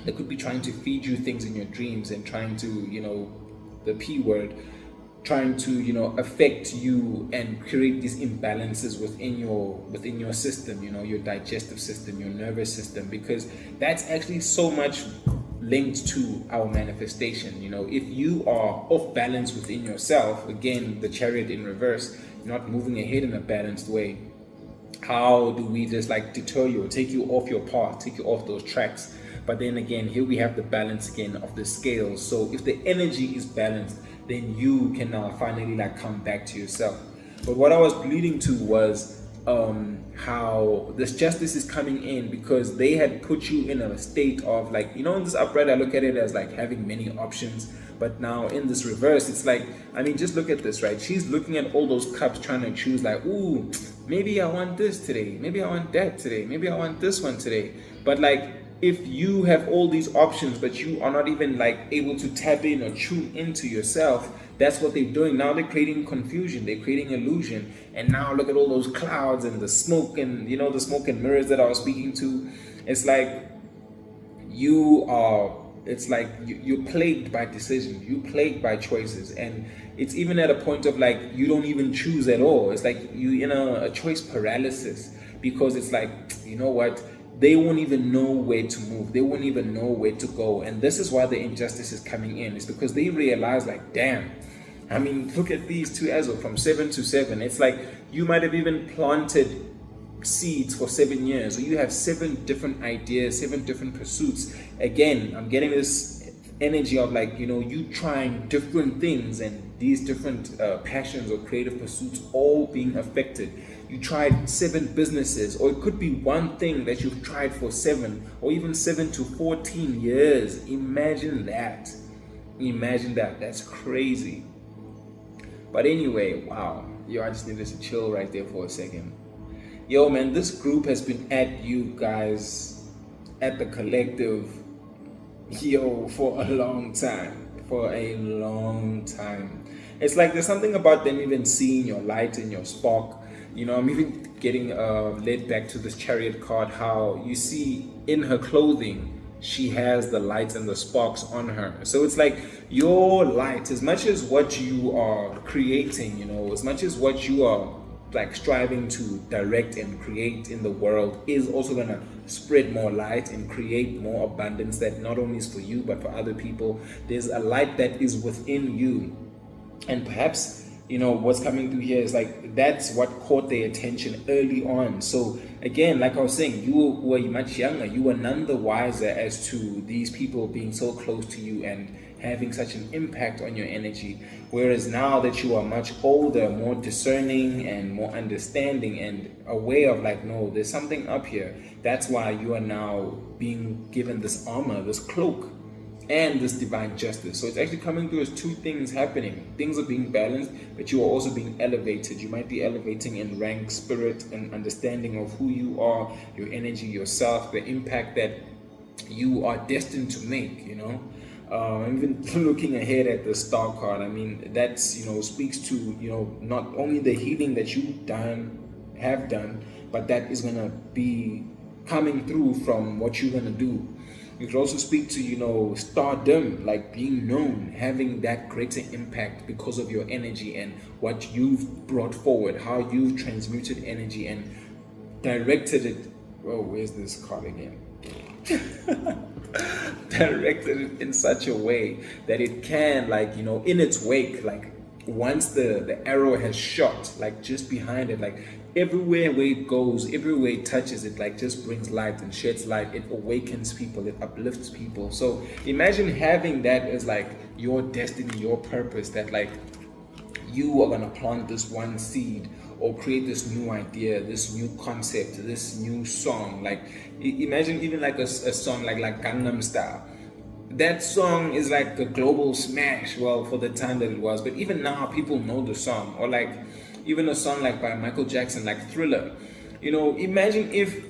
S3: they could be trying to feed you things in your dreams and trying to, the P word, trying to, you know, affect you and create these imbalances within your system, you know, your digestive system, your nervous system, because that's actually so much linked to our manifestation. You know, if you are off balance within yourself, again, the chariot in reverse, not moving ahead in a balanced way, how do we just like deter you or take you off your path, take you off those tracks? But then again, here we have the balance again of the scales. So if the energy is balanced, then you can now finally like come back to yourself. But what I was leading to was how this justice is coming in, because they had put you in a state of like, you know, in this upright, I look at it as like having many options. But now in this reverse, it's like, I mean, just look at this, right? She's looking at all those cups trying to choose like, ooh, maybe I want this today. Maybe I want that today. Maybe I want this one today. But like, if you have all these options, but you are not even like able to tap in or tune into yourself, that's what they're doing. Now they're creating confusion, they're creating illusion. And now look at all those clouds and the smoke and, you know, the smoke and mirrors that I was speaking to. It's like you're plagued by decisions, you're plagued by choices. And it's even at a point of like, you don't even choose at all. It's like you in a choice paralysis, because it's like, you know what? They won't even know where to move. They won't even know where to go. And this is why the injustice is coming in. It's because they realize like, damn, I mean, look at these two as well, from 7 to 7. It's like you might have even planted seeds for 7 years, or you have 7 different ideas, 7 different pursuits. Again, I'm getting this energy of like, you know, you trying different things and these different passions or creative pursuits all being affected. You tried 7 businesses, or it could be one thing that you've tried for 7 or even 7 to 14 years. Imagine that. Imagine that. That's crazy. But anyway, wow. Yo, I just needed to chill right there for a second. Yo, man, this group has been at you guys, at the collective, yo, for a long time. For a long time. It's like there's something about them even seeing your light and your spark. You know, I'm even getting led back to this chariot card, how you see in her clothing, she has the lights and the sparks on her. So it's like your light, as much as what you are creating, you know, as much as what you are like striving to direct and create in the world is also going to spread more light and create more abundance that not only is for you, but for other people. There's a light that is within you. And perhaps, you know, what's coming through here is like, that's what caught their attention early on. So again, like I was saying, you were much younger, you were none the wiser as to these people being so close to you and having such an impact on your energy. Whereas now that you are much older, more discerning and more understanding and aware of like, no, there's something up here. That's why you are now being given this armor, this cloak, and this divine justice. So it's actually coming through as 2 things happening. Things are being balanced, but you are also being elevated. You might be elevating in rank, spirit, and understanding of who you are, your energy, yourself, the impact that you are destined to make, you know. Even looking ahead at the star card, I mean, that's, you know, speaks to, you know, not only the healing that you have done, but that is going to be coming through from what you're going to do. You could also speak to, you know, stardom, like being known, having that greater impact because of your energy and what you've brought forward, how you've transmuted energy and directed it. Oh, where's this card again? Directed it in such a way that it can, like, you know, in its wake, like once the arrow has shot, like just behind it, like everywhere where it goes, everywhere it touches, it like just brings light and sheds light. It awakens people, it uplifts people. So imagine having that as like your destiny, your purpose, that like you are gonna plant this one seed or create this new idea, this new concept, this new song. Like imagine even like a song like Gangnam Style. That song is like a global smash, well, for the time that it was, but even now people know the song. Or like even a song like by Michael Jackson, like Thriller. You know, imagine if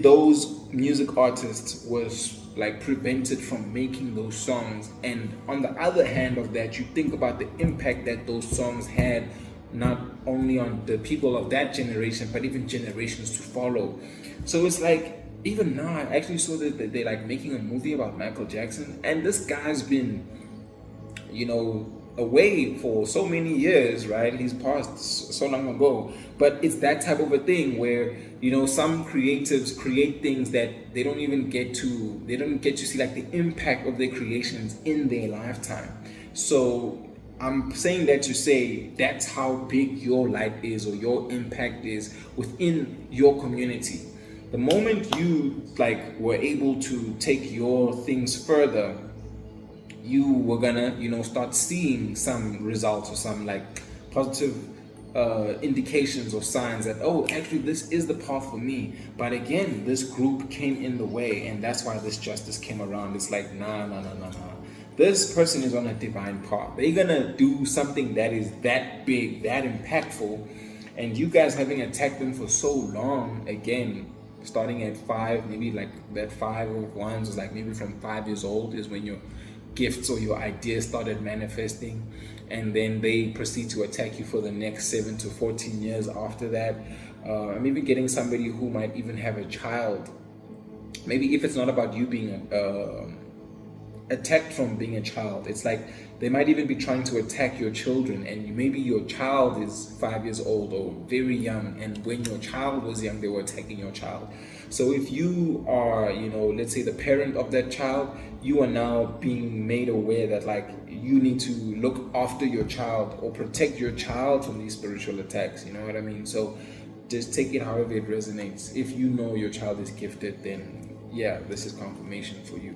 S3: those music artists was like prevented from making those songs, and on the other hand of that, you think about the impact that those songs had not only on the people of that generation, but even generations to follow. So it's like, even now, I actually saw that they're like making a movie about Michael Jackson, and this guy's been, you know, away for so many years, right? He's passed so long ago. But it's that type of a thing where, you know, some creatives create things that they don't get to see like the impact of their creations in their lifetime. So I'm saying that to say that's how big your light is or your impact is within your community. The moment you like were able to take your things further, you were gonna, you know, start seeing some results or some like positive indications or signs that, oh, actually this is the path for me. But again, this group came in the way, and that's why this justice came around. It's like, nah. This person is on a divine path. They're gonna do something that is that big, that impactful, and you guys having attacked them for so long, again, starting at 5, maybe like that 5 of wands was like maybe from 5 years old is when your gifts or your ideas started manifesting, and then they proceed to attack you for the next 7 to 14 years after that. Maybe getting somebody who might even have a child. Maybe if it's not about you being attacked from being a child, it's like they might even be trying to attack your children, and maybe your child is 5 years old or very young, and when your child was young they were attacking your child. So if you are, you know, let's say the parent of that child, you are now being made aware that like you need to look after your child or protect your child from these spiritual attacks, you know what I mean? So just take it however it resonates. If you know your child is gifted, then yeah, this is confirmation for you.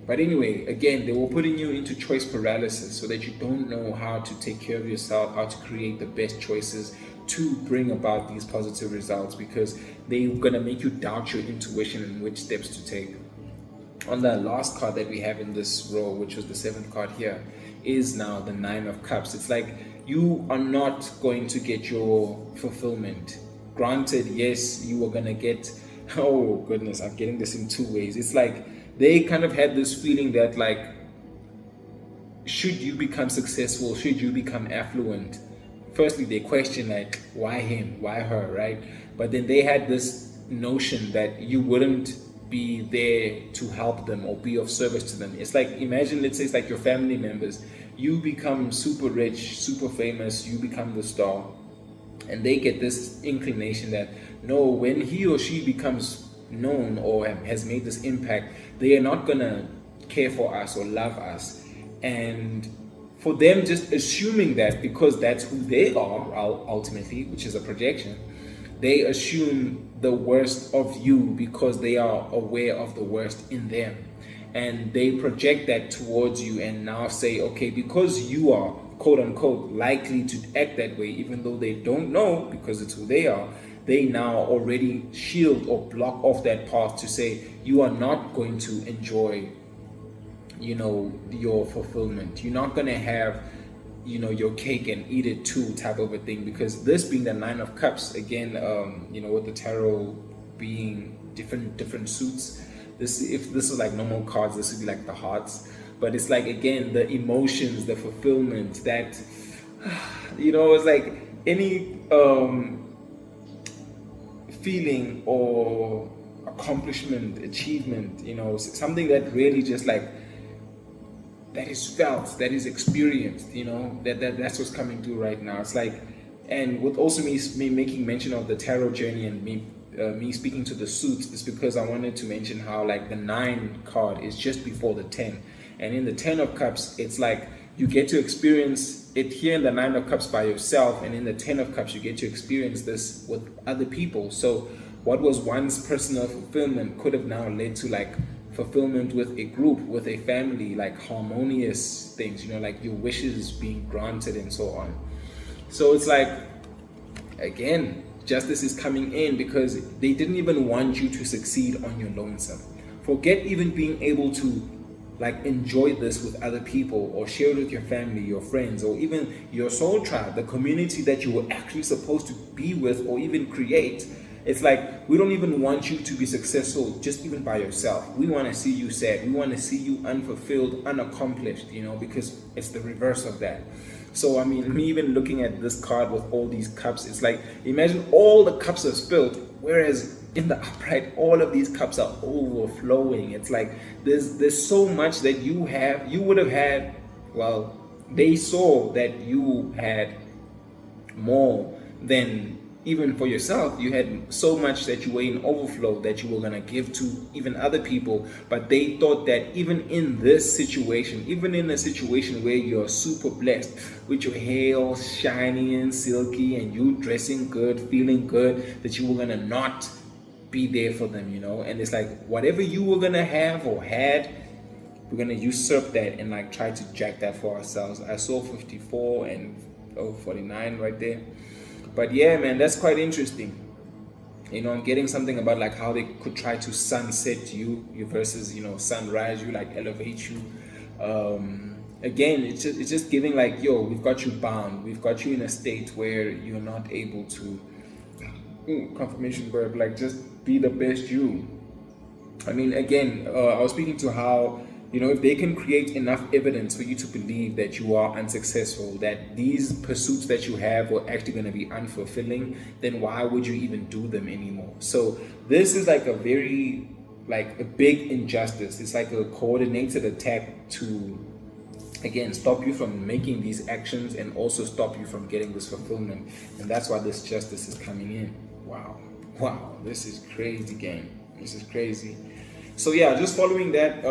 S3: But anyway, again, they were putting you into choice paralysis so that you don't know how to take care of yourself, how to create the best choices to bring about these positive results, because they're going to make you doubt your intuition and which steps to take. On the last card that we have in this row, which was the 7th card here, is now the 9 of Cups. It's like you are not going to get your fulfillment. Granted, yes, you are going to get, oh goodness, I'm getting this in 2 ways. It's like they kind of had this feeling that like, should you become successful, should you become affluent, firstly they question like, why him, why her, right? But then they had this notion that you wouldn't be there to help them or be of service to them. It's like, imagine, let's say it's like your family members, you become super rich, super famous, you become the star, and they get this inclination that no, when he or she becomes known or has made this impact, they are not gonna care for us or love us. And for them just assuming that because that's who they are ultimately, which is a projection, they assume the worst of you because they are aware of the worst in them, and they project that towards you and now say, okay, because you are quote unquote likely to act that way, even though they don't know because it's who they are, they now already shield or block off that path to say you are not going to enjoy, you know, your fulfillment. You're not going to have, you know, your cake and eat it too type of a thing, because this being the 9 of Cups, again, you know, with the tarot being different suits, this, if this was like normal cards, this would be like the hearts, but it's like, again, the emotions, the fulfillment, that, you know, it's like any feeling or accomplishment, achievement, you know, something that really just like, that is felt, that is experienced, you know, that's what's coming through right now. It's like, and with also me making mention of the tarot journey and me speaking to the suits, is because I wanted to mention how like the 9 card is just before the 10, and in the 10 of Cups, it's like you get to experience it here in the 9 of Cups by yourself, and in the 10 of Cups you get to experience this with other people. So what was once personal fulfillment could have now led to like fulfillment with a group, with a family, like harmonious things, you know, like your wishes being granted and so on. So it's like, again, justice is coming in because they didn't even want you to succeed on your lonesome. Forget even being able to like enjoy this with other people or share it with your family, your friends, or even your soul tribe, the community that you were actually supposed to be with or even create. It's like, we don't even want you to be successful just even by yourself. We want to see you sad. We want to see you unfulfilled, unaccomplished, you know, because it's the reverse of that. So, I mean, me even looking at this card with all these cups, it's like, imagine all the cups are spilled, whereas in the upright, all of these cups are overflowing. It's like, there's so much that you would have had Well, they saw that you had more than even for yourself. You had so much that you were in overflow that you were going to give to even other people. But they thought that even in this situation, even in a situation where you're super blessed with your hair all shiny and silky and you dressing good, feeling good, that you were going to not be there for them, And it's like whatever you were going to have or had, we're going to usurp that and like try to jack that for ourselves. I saw 54 and 49 right there. But yeah, man, that's quite interesting. I'm getting something about like how they could try to sunset you versus sunrise you, like elevate you. Again, it's just giving like, yo, we've got you bound, we've got you in a state where you're not able to confirmation verb, like just be the best you. I mean, again, I was speaking to how if they can create enough evidence for you to believe that you are unsuccessful, that these pursuits that you have are actually going to be unfulfilling, then why would you even do them anymore? So this is like a big injustice. It's like a coordinated attack to, again, stop you from making these actions and also stop you from getting this fulfillment. And that's why this justice is coming in. Wow, this is crazy, gang. This is crazy. So yeah, just following that,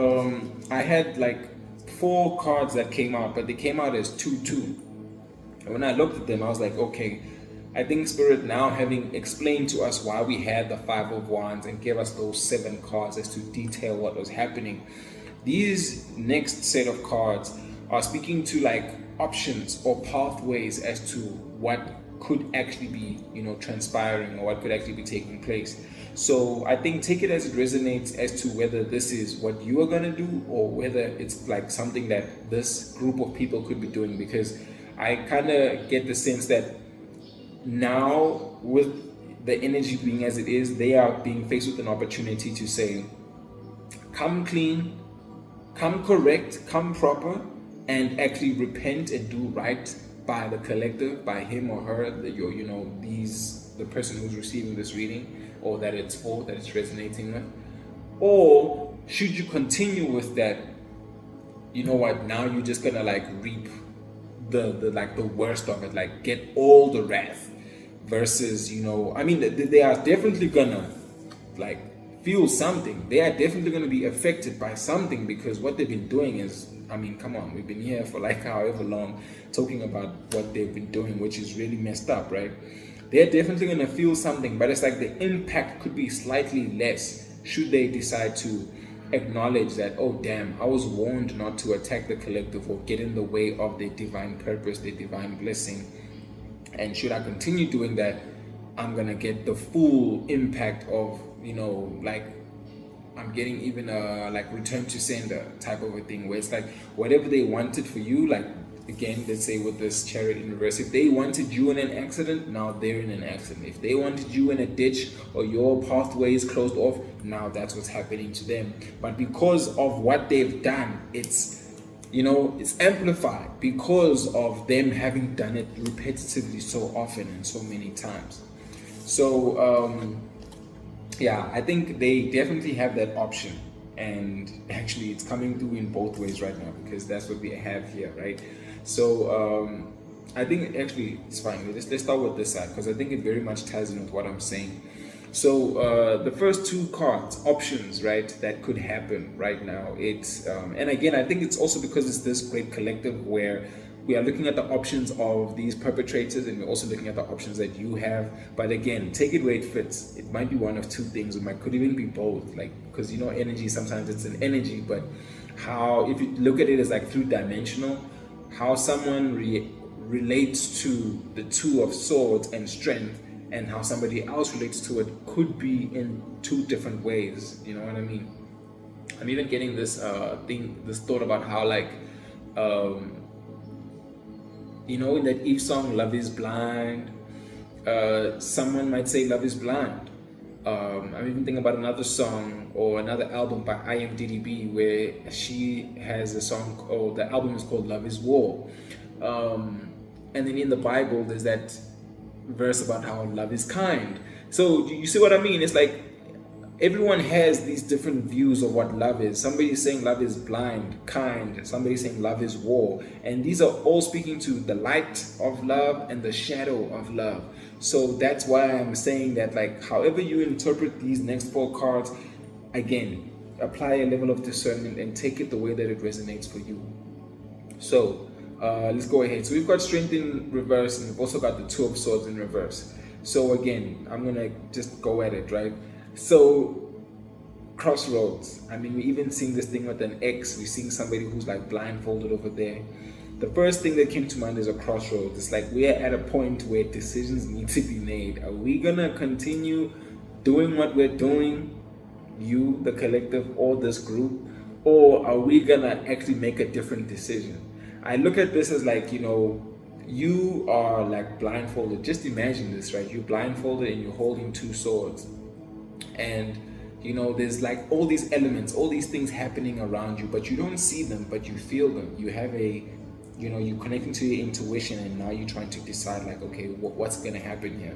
S3: I had like 4 cards that came out, but they came out as 2-2. And when I looked at them, I was like, okay, I think Spirit, now having explained to us why we had the 5 of Wands and gave us those 7 cards as to detail what was happening, these next set of cards are speaking to like options or pathways as to what could actually be, transpiring, or what could actually be taking place. So I think take it as it resonates as to whether this is what you are going to do or whether it's like something that this group of people could be doing, because I kind of get the sense that now, with the energy being as it is, they are being faced with an opportunity to say, come clean, come correct, come proper, and actually repent and do right by the collective, by him or her, the person who's receiving this reading, or that it's for, that it's resonating with. Or should you continue with that, now you're just gonna like reap the worst of it, like get all the wrath, versus they are definitely gonna like feel something. They are definitely gonna be affected by something, because what they've been doing is, come on, we've been here for like however long talking about what they've been doing, which is really messed up, right? They're definitely going to feel something, but it's like the impact could be slightly less should they decide to acknowledge that, oh damn, I was warned not to attack the collective or get in the way of their divine purpose, their divine blessing. And should I continue doing that, I'm going to get the full impact of, I'm getting even a like return to sender type of a thing, where it's like whatever they wanted for you, like again, let's say with this Chariot in reverse, if they wanted you in an accident, now they're in an accident. If they wanted you in a ditch or your pathway is closed off, now that's what's happening to them. But because of what they've done, it's amplified because of them having done it repetitively so often and so many times. So I think they definitely have that option, and actually it's coming through in both ways right now, because that's what we have here, right? So I think actually it's fine. Let's start with this side, because I think it very much ties in with what I'm saying. So the first 2 cards, options, right, that could happen right now. It's and again, I think it's also because it's this great collective where we are looking at the options of these perpetrators, and we're also looking at the options that you have. But again, take it where it fits. It might be one of 2 things. It could even be both, like, because energy, sometimes it's an energy, but how, if you look at it as like 3-dimensional, how someone relates to the 2 of swords and strength, and how somebody else relates to it could be in 2 different ways. You know what I mean? I'm even getting this thought about how like in that Eve song, Love is Blind, someone might say love is blind. I'm even thinking about another song or another album by IMDDB where she has a song, or the album is called Love is War. And then in the Bible, there's that verse about how love is kind. So you see what I mean? It's like everyone has these different views of what love is. Somebody's saying love is blind, kind. Somebody's saying love is war. And these are all speaking to the light of love and the shadow of love. So that's why I'm saying that, like, however you interpret these next 4 cards, again, apply a level of discernment and take it the way that it resonates for you. So let's go ahead. So we've got Strength in reverse, and we've also got the Two of Swords in reverse. So again, I'm gonna just go at it, right? So crossroads. I mean, we even seeing this thing with an X. We're seeing somebody who's like blindfolded over there. The first thing that came to mind is a crossroads. It's like we're at a point where decisions need to be made. Are we gonna continue doing what we're doing, you, the collective, or this group, or are we gonna actually make a different decision? I look at this as like, you know, you are like blindfolded. Just imagine this, right? You're blindfolded and you're holding 2 swords, and you know there's like all these elements, all these things happening around you, but you don't see them, but you feel them. You have a, you know, you're connecting to your intuition, and now you're trying to decide like, okay, what's gonna happen here?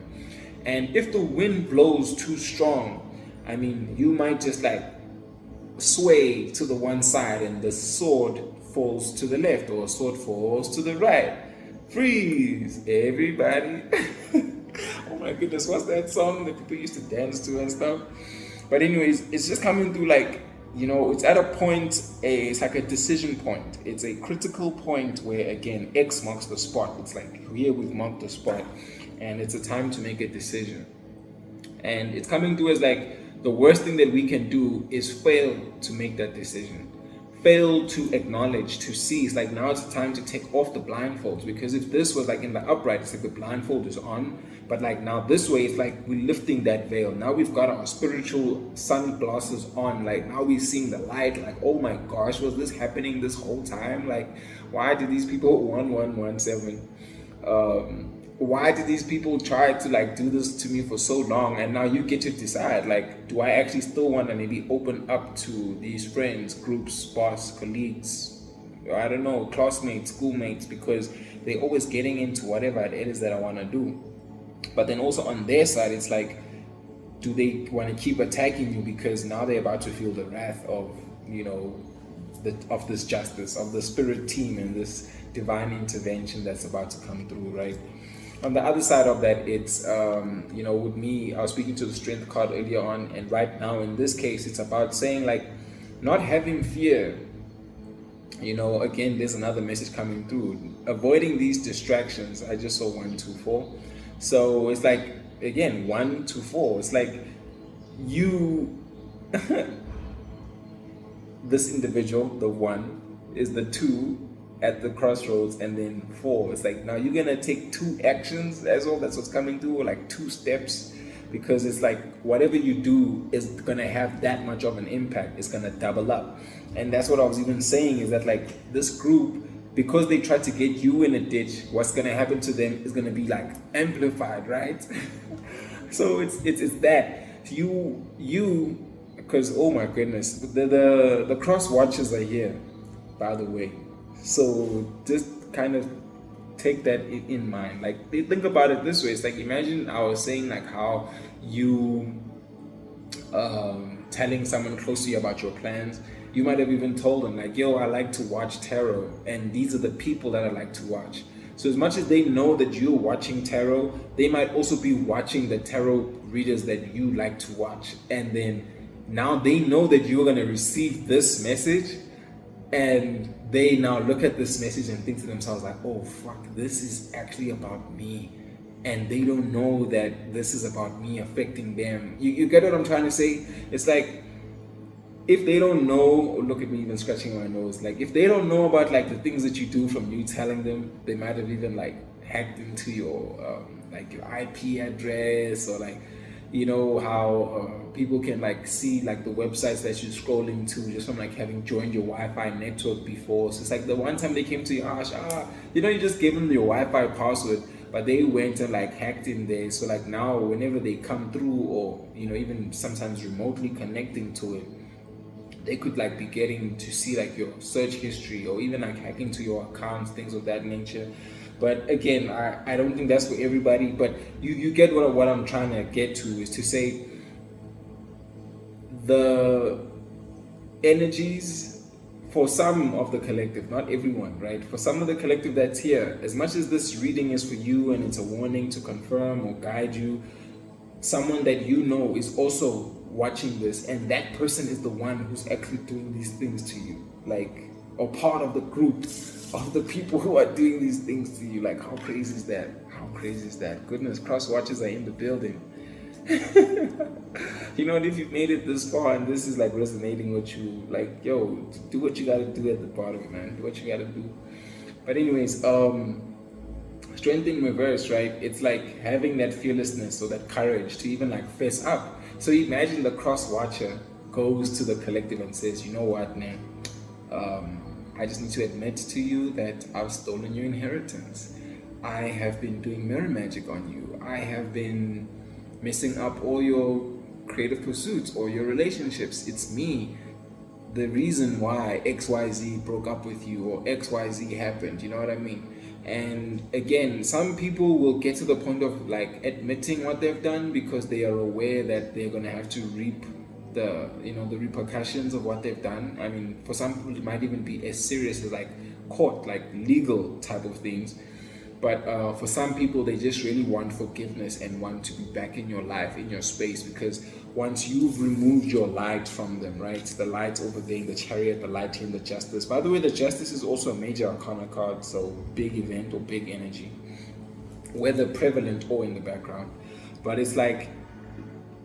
S3: And if the wind blows too strong, I mean, you might just like sway to the one side and the sword falls to the left, or a sword falls to the right. Freeze, everybody. Oh my goodness, what's that song that people used to dance to and stuff? But anyways, it's just coming through like, you know, it's at a point, it's like a decision point. It's a critical point where, again, X marks the spot. It's like, here we've marked the spot, and it's a time to make a decision. And it's coming through as like, the worst thing that we can do is fail to make that decision. Fail to acknowledge, to see. It's like, now it's time to take off the blindfolds, because if this was like in the upright, it's like the blindfold is on, but like now this way, it's like we're lifting that veil. Now we've got our spiritual sunglasses on. Like now we're seeing the light. Like, oh my gosh, was this happening this whole time? Like, why did these people 1117? Why did these people try to like do this to me for so long? And now you get to decide, like, do I actually still want to maybe open up to these friends, groups, boss, colleagues, I don't know, classmates, schoolmates, because they're always getting into whatever it is that I want to do. But then also on their side, it's like, do they want to keep attacking you because now they're about to feel the wrath of, you know, of this justice, of the spirit team and this divine intervention that's about to come through, right? On the other side of that, it's, you know, with me, I was speaking to the Strength card earlier on, and right now in this case, it's about saying like, not having fear. You know, again, there's another message coming through. Avoiding these distractions. I just saw 1, 2, 4. So it's like, again, 1, 2, 4. It's like you, this individual, the 1, is the 2 at the crossroads, and then 4. It's like, now you're gonna take 2 actions as well. That's what's coming through, or like 2 steps, because it's like whatever you do is gonna have that much of an impact. It's gonna double up. And that's what I was even saying, is that like this group, because they tried to get you in a ditch, what's gonna happen to them is gonna be like amplified, right? So it's that you because oh my goodness, the cross watchers are here, by the way. So just kind of take that in mind. Like, think about it this way. It's like, imagine I was saying like how you telling someone close to you about your plans. You might have even told them like, yo, I like to watch tarot, and these are the people that I like to watch. So as much as they know that you're watching tarot, they might also be watching the tarot readers that you like to watch. And then now they know that you're going to receive this message, and they now look at this message and think to themselves like, oh fuck, this is actually about me, and they don't know that this is about me affecting them. You get what I'm trying to say? It's like, if they don't know, look at me even scratching my nose, like if they don't know about like the things that you do from you telling them, they might have even like hacked into your like your IP address, or like, you know how people can like see like the websites that you're scrolling to just from like having joined your Wi-Fi network before. So it's like the one time they came to your house, you know, you just gave them your Wi-Fi password, but they went and like hacked in there. So like now whenever they come through, or you know, even sometimes remotely connecting to it, they could like be getting to see like your search history, or even like hacking to your accounts, things of that nature. But again, I don't think that's for everybody, but you get what I'm trying to get to, is to say, the energies for some of the collective, not everyone, right? For some of the collective that's here, as much as this reading is for you and it's a warning to confirm or guide you, someone that you know is also watching this, and that person is the one who's actually doing these things to you, like, or part of the group of the people who are doing these things to you. Like, how crazy is that? How crazy is that? Goodness, cross watchers are in the building. You know, and if you've made it this far and this is like resonating with you, like, yo, do what you gotta do at the bottom, man. Do what you gotta do. But anyways, strength in reverse, right? It's like having that fearlessness or that courage to even like face up. So imagine the cross watcher goes to the collective and says, you know what, man, I just need to admit to you that I've stolen your inheritance. I have been doing mirror magic on you. I have been messing up all your creative pursuits or your relationships. It's me, the reason why XYZ broke up with you or XYZ happened. You know what I mean? And again, some people will get to the point of like admitting what they've done because they are aware that they're going to have to reap the, you know, the repercussions of what they've done. I mean, for some people it might even be as serious as like court, like legal type of things. But for some people, they just really want forgiveness and want to be back in your life, in your space, because once you've removed your light from them, right? The light over there in the Chariot, the light here in the Justice. By the way, the Justice is also a major arcana card, so big event or big energy, whether prevalent or in the background. But it's like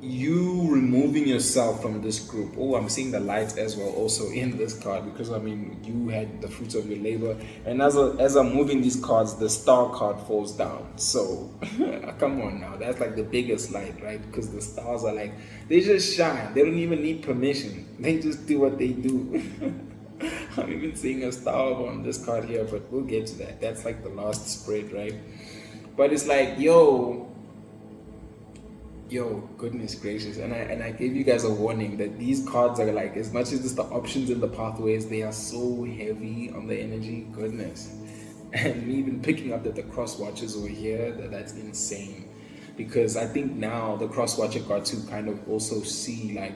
S3: you removing yourself from this group. Oh, I'm seeing the light as well also in this card, because I mean, you had the fruits of your labor. And as I'm moving these cards, the star card falls down. So come on now, that's like the biggest light, right? Because the stars are like, they just shine. They don't even need permission. They just do what they do. I'm even seeing a star on this card here, but we'll get to that. That's like the last spread, right? But it's like, yo, goodness gracious. And I gave you guys a warning that these cards are like, as much as just the options and the pathways, they are so heavy on the energy. Goodness. And me even picking up that the cross watchers over here, that's insane. Because I think now the cross watcher got to kind of also see like,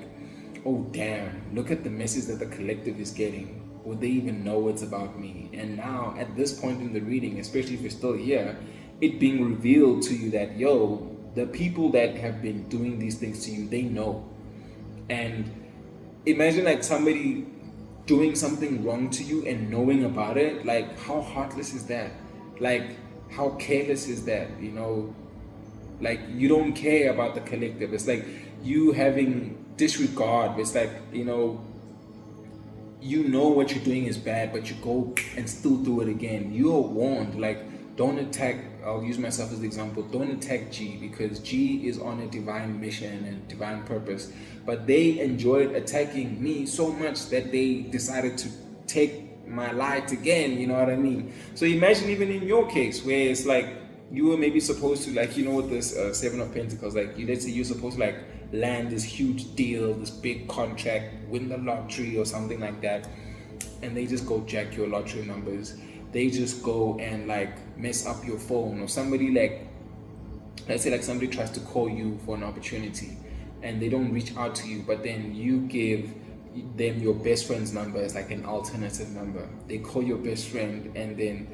S3: oh damn, look at the message that the collective is getting. Would they even know it's about me? And now at this point in the reading, especially if you're still here, it being revealed to you that, yo, the people that have been doing these things to you, they know. And imagine like somebody doing something wrong to you and knowing about it. Like, how heartless is that? Like, how careless is that? You know, like, you don't care about the collective. It's like you having disregard. It's like, you know what you're doing is bad, but you go and still do it again. You are warned, like, don't attack. I'll use myself as the example. Don't attack G, because G is on a divine mission and divine purpose. But they enjoyed attacking me so much that they decided to take my light again. You know what I mean? So imagine even in your case where it's like you were maybe supposed to, like, you know, with this Seven of Pentacles, like, let's say you're supposed to like land this huge deal, this big contract, win the lottery or something like that, and they just go jack your lottery numbers. They just go and like mess up your phone, or somebody like, let's say like somebody tries to call you for an opportunity and they don't reach out to you, but then you give them your best friend's number as like an alternative number. They call your best friend and then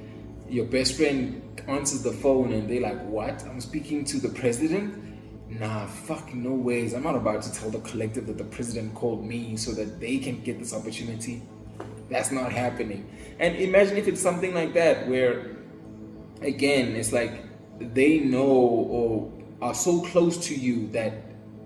S3: your best friend answers the phone and they're like, what? I'm speaking to the president? Nah, fuck, no ways. I'm not about to tell the collective that the president called me so that they can get this opportunity. That's not happening. And imagine if it's something like that where, again, it's like they know or are so close to you that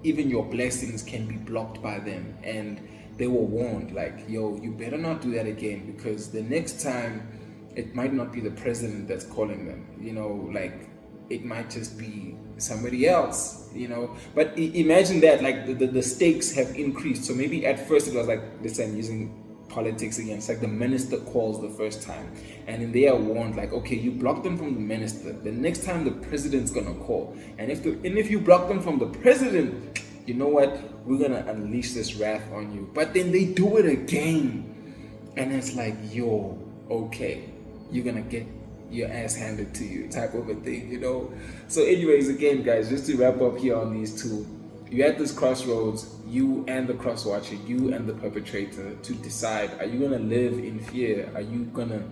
S3: even your blessings can be blocked by them. And they were warned, like, yo, you better not do that again, because the next time it might not be the president that's calling them, you know, like it might just be somebody else, you know. But imagine that, like the stakes have increased. So maybe at first it was like, listen, I'm using politics again. It's like the minister calls the first time, and then they are warned, like, okay, you block them from the minister. The next time the president's gonna call, and if you block them from the president, you know what? We're gonna unleash this wrath on you. But then they do it again, and it's like, yo, okay, you're gonna get your ass handed to you, type of a thing, you know. So anyways, again, guys, just to wrap up here on these two, you're at this crossroads, you and the cross watcher, you and the perpetrator, to decide, are you going to live in fear? Are you going to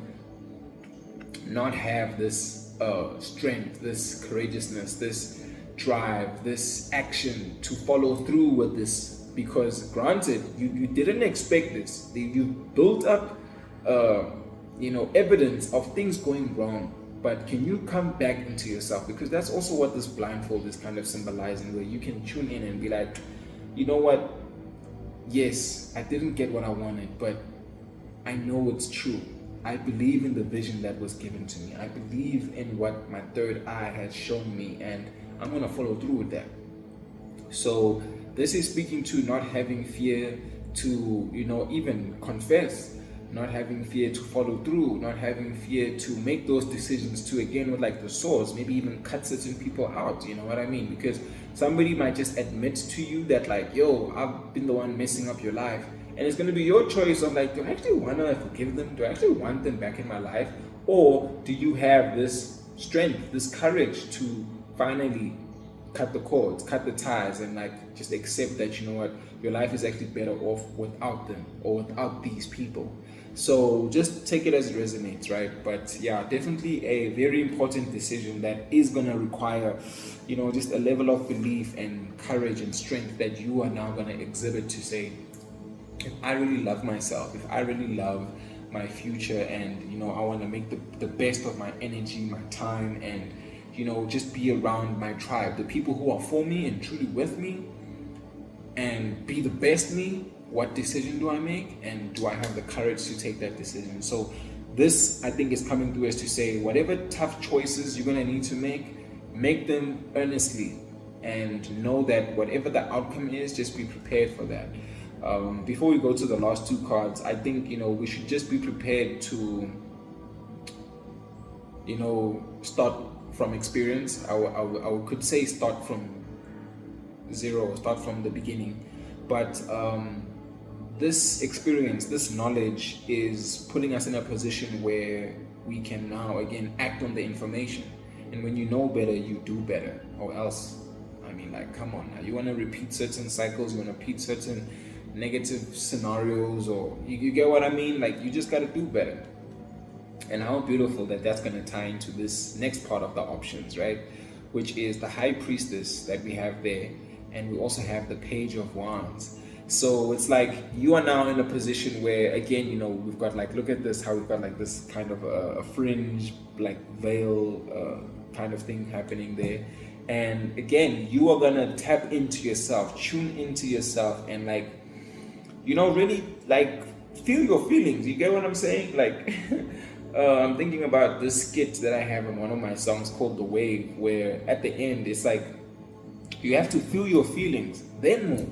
S3: not have this strength, this courageousness, this drive, this action to follow through with this? Because granted, you didn't expect this. You built up evidence of things going wrong, but can you come back into yourself? Because that's also what this blindfold is kind of symbolizing, where you can tune in and be like, you know what, yes, I didn't get what I wanted, but I know it's true. I believe in the vision that was given to me. I believe in what my third eye has shown me, and I'm going to follow through with that. So this is speaking to not having fear to, even confess, not having fear to follow through, not having fear to make those decisions, to, again, with like the swords, maybe even cut certain people out, you know what I mean? Because somebody might just admit to you that, like, yo, I've been the one messing up your life. And it's going to be your choice of like, do I actually want to forgive them? Do I actually want them back in my life? Or do you have this strength, this courage to finally cut the cords, cut the ties, and like just accept that, you know what, your life is actually better off without them or without these people? So just take it as it resonates, right? But yeah, definitely a very important decision that is going to require, just a level of belief and courage and strength that you are now going to exhibit to say, if I really love myself, if I really love my future, and I want to make the best of my energy, my time, and just be around my tribe, the people who are for me and truly with me, and be the best me, what decision do I make, and do I have the courage to take that decision? So this, I think, is coming through as to say, whatever tough choices you're going to need to make them earnestly, and know that whatever the outcome is, just be prepared for that. Before we go to the last two cards, I think, we should just be prepared to, start from experience. I could say start from zero, start from the beginning. But this experience, this knowledge is putting us in a position where we can now, again, act on the information. And when you know better, you do better. Or else, come on now. You want to repeat certain cycles, you want to repeat certain negative scenarios, or you get what I mean? Like, you just got to do better. And how beautiful that that's going to tie into this next part of the options, right? Which is the High Priestess that we have there. And we also have the Page of Wands. So it's like you are now in a position where, again, we've got like, look at this, how we've got like this kind of a fringe, like veil kind of thing happening there. And again, you are going to tap into yourself, tune into yourself, and like, really like feel your feelings. You get what I'm saying? Like, I'm thinking about this skit that I have in one of my songs called The Wave, where at the end, it's like, you have to feel your feelings, then move.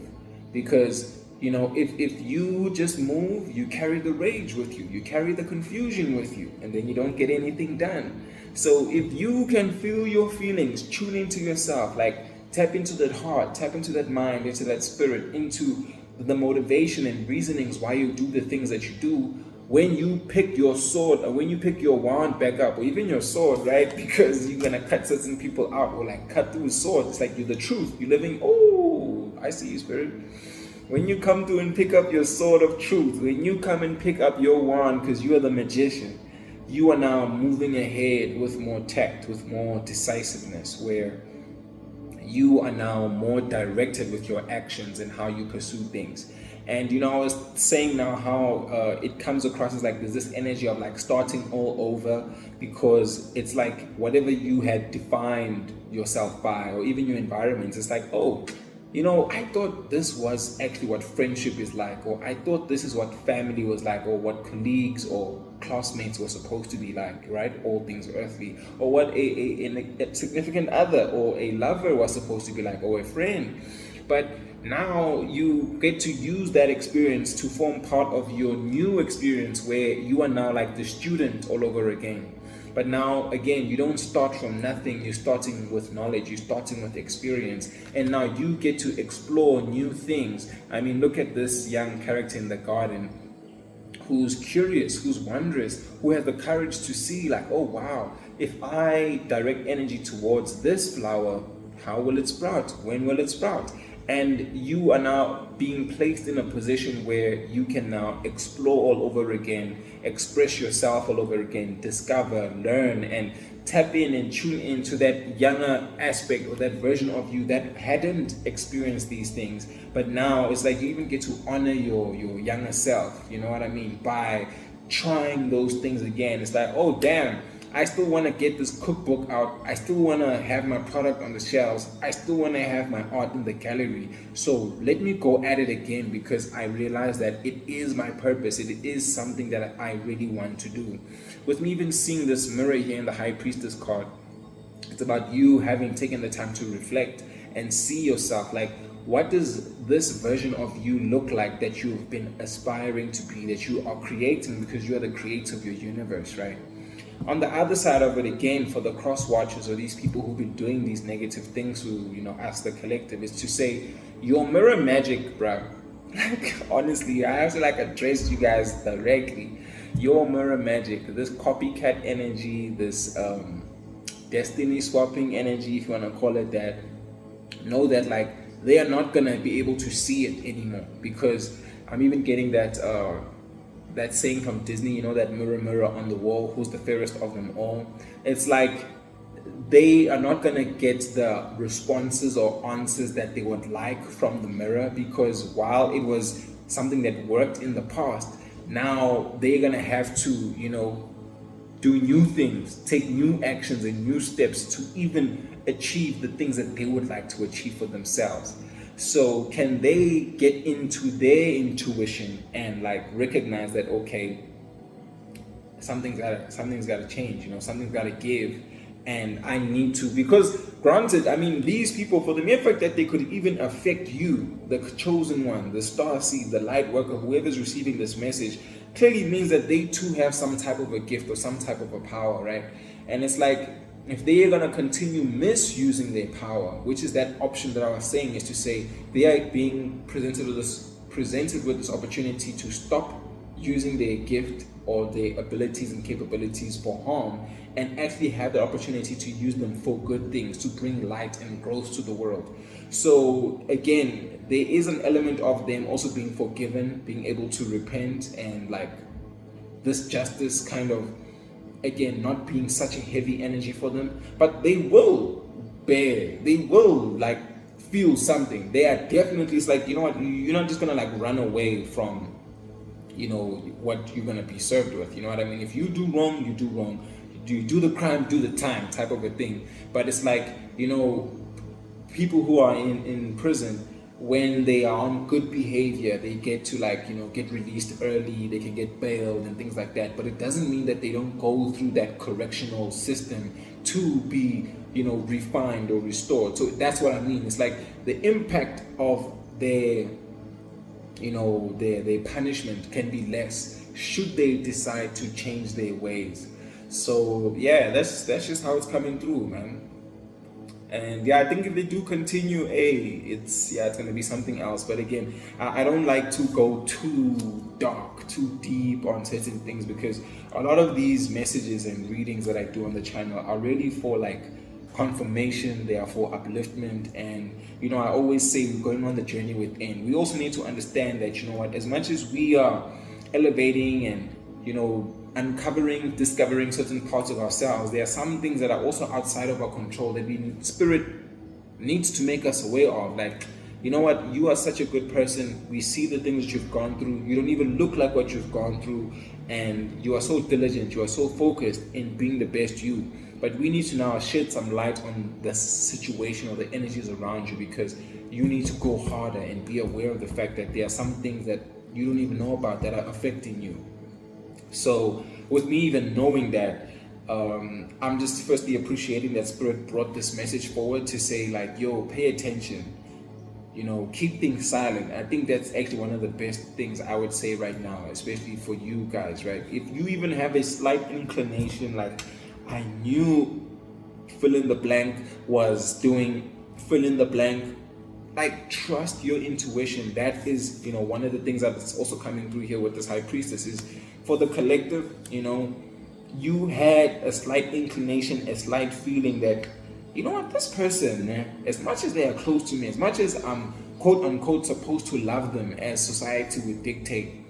S3: Because, if you just move, you carry the rage with you, you carry the confusion with you, and then you don't get anything done. So if you can feel your feelings, tune into yourself, like tap into that heart, tap into that mind, into that spirit, into the motivation and reasonings why you do the things that you do. When you pick your sword, or when you pick your wand back up, or even your sword, right? Because you're gonna cut certain people out, or like cut through a sword. It's like you're the truth. You're living. Oh, I see you, spirit. When you come through and pick up your sword of truth, when you come and pick up your wand, because you are the magician, you are now moving ahead with more tact, with more decisiveness, where you are now more directed with your actions and how you pursue things. And I was saying now how it comes across as like there's this energy of like starting all over, because it's like whatever you had defined yourself by, or even your environment, it's like, oh, I thought this was actually what friendship is like, or I thought this is what family was like, or what colleagues or classmates were supposed to be like, right? All things earthly, or what a significant other or a lover was supposed to be like, or a friend. But now you get to use that experience to form part of your new experience, where you are now like the student all over again. But now, again, you don't start from nothing. You're starting with knowledge. You're starting with experience. And now you get to explore new things. Look at this young character in the garden who's curious, who's wondrous, who has the courage to see like, oh, wow, if I direct energy towards this flower, how will it sprout? When will it sprout? And you are now being placed in a position where you can now explore all over again, express yourself all over again, discover, learn, and tap in and tune into that younger aspect or that version of you that hadn't experienced these things. But now it's like you even get to honor your younger self, you know what I mean, by trying those things again. It's like, oh damn, I still want to get this cookbook out. I still want to have my product on the shelves. I still want to have my art in the gallery. So let me go at it again, because I realize that it is my purpose. It is something that I really want to do. With me even seeing this mirror here in the High Priestess card, it's about you having taken the time to reflect and see yourself. Like, what does this version of you look like that you've been aspiring to be, that you are creating, because you are the creator of your universe, right? On the other side of it, again, for the cross watchers or these people who've been doing these negative things who, you know, us the collective, is to say, your mirror magic, bruh. Like, honestly, I have to like address you guys directly. Your mirror magic, this copycat energy, this destiny swapping energy, if you want to call it that, know that like they are not gonna be able to see it anymore, because I'm even getting that saying from Disney, you know, that mirror, mirror on the wall, who's the fairest of them all. It's like they are not going to get the responses or answers that they would like from the mirror, because while it was something that worked in the past, now they're going to have to, you know, do new things, take new actions and new steps to even achieve the things that they would like to achieve for themselves. So can they get into their intuition and like recognize that, okay, something's got to change, you know, something's got to give, and I need to, because granted, I mean, these people, for the mere fact that they could even affect you, the chosen one, the star seed, the light worker, whoever's receiving this message, clearly means that they too have some type of a gift or some type of a power, right? And it's like, if they are going to continue misusing their power, which is that option that I was saying, is to say they are being presented with this opportunity to stop using their gift or their abilities and capabilities for harm, and actually have the opportunity to use them for good things, to bring light and growth to the world. So again, there is an element of them also being forgiven, being able to repent, and like this justice kind of, again, not being such a heavy energy for them, but they will like feel something. They are definitely, it's like, you know what, you're not just gonna like run away from, you know, what you're gonna be served with, you know what I mean? If you do wrong, you do wrong. You do the crime, do the time type of a thing. But it's like, you know, people who are in prison, when they are on good behavior, they get to like, you know, get released early, they can get bailed and things like that. But it doesn't mean that they don't go through that correctional system to be, you know, refined or restored. So that's what I mean. It's like the impact of their, you know, their punishment can be less should they decide to change their ways. So yeah, that's just how it's coming through, man. And yeah, I think if they do continue, it's gonna be something else. But again, I don't like to go too dark, too deep on certain things, because a lot of these messages and readings that I do on the channel are really for like confirmation, they are for upliftment. And you know, I always say we're going on the journey within. We also need to understand that, you know what, as much as we are elevating and, you know, uncovering, discovering certain parts of ourselves, there are some things that are also outside of our control that spirit needs to make us aware of. Like, you know what, you are such a good person, we see the things that you've gone through, you don't even look like what you've gone through, and you are so diligent, you are so focused in being the best you. But we need to now shed some light on the situation or the energies around you, because you need to go harder and be aware of the fact that there are some things that you don't even know about that are affecting you. So with me even knowing that, I'm just firstly appreciating that Spirit brought this message forward to say like, yo, pay attention, you know, keep things silent. I think that's actually one of the best things I would say right now, especially for you guys, right? If you even have a slight inclination, like I knew fill in the blank was doing fill in the blank, like trust your intuition. That is, you know, one of the things that's also coming through here with this High Priestess is, for the collective, you know, you had a slight inclination, a slight feeling that, you know what, this person, man, as much as they are close to me, as much as I'm quote unquote supposed to love them as society would dictate,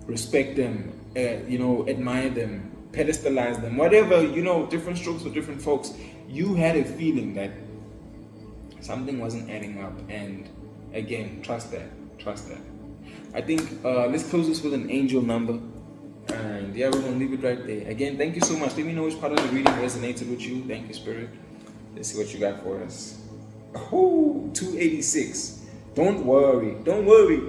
S3: respect them, admire them, pedestalize them, whatever, different strokes for different folks. You had a feeling that something wasn't adding up, and again, trust that. I think let's close this with an angel number, and yeah, we're gonna leave it right there. Again, thank you so much. Let me know which part of the reading resonated with you. Thank you, Spirit. Let's see what you got for us. Oh, 286. Don't worry. Don't worry.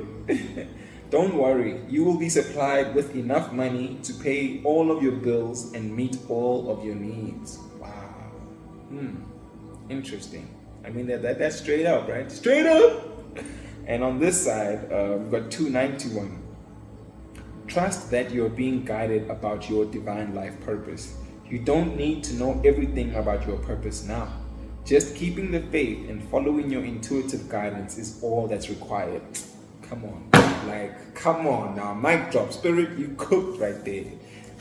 S3: You will be supplied with enough money to pay all of your bills and meet all of your needs. Wow. Interesting. I mean, that's straight up, right? Straight up. And on this side, we've got 291. Trust that you're being guided about your divine life purpose. You don't need to know everything about your purpose now. Just keeping the faith and following your intuitive guidance is all that's required. Come on. Come on now. Mic drop. Spirit, you cooked right there.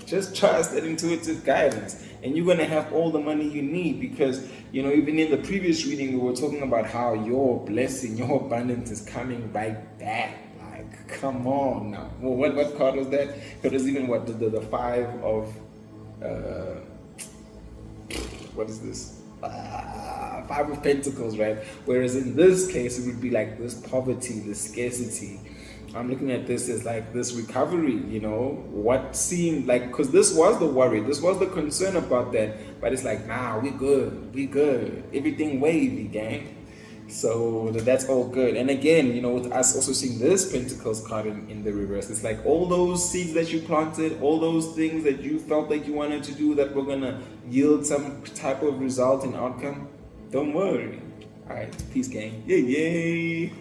S3: Just trust that intuitive guidance, and you're going to have all the money you need, because, even in the previous reading, we were talking about how your blessing, your abundance is coming right back. Come on now. Well, what card was that? It was even the five of, what is this? Five of Pentacles, right? Whereas in this case, it would be like this poverty, this scarcity. I'm looking at this as like this recovery, what seemed like, because this was the worry, this was the concern about that, but it's like, nah, we good, everything wavy, gang. So that's all good. And again, with us also seeing this Pentacles card in the reverse, it's like all those seeds that you planted, all those things that you felt like you wanted to do that were gonna yield some type of result and outcome, don't worry. All right, peace, gang. Yay.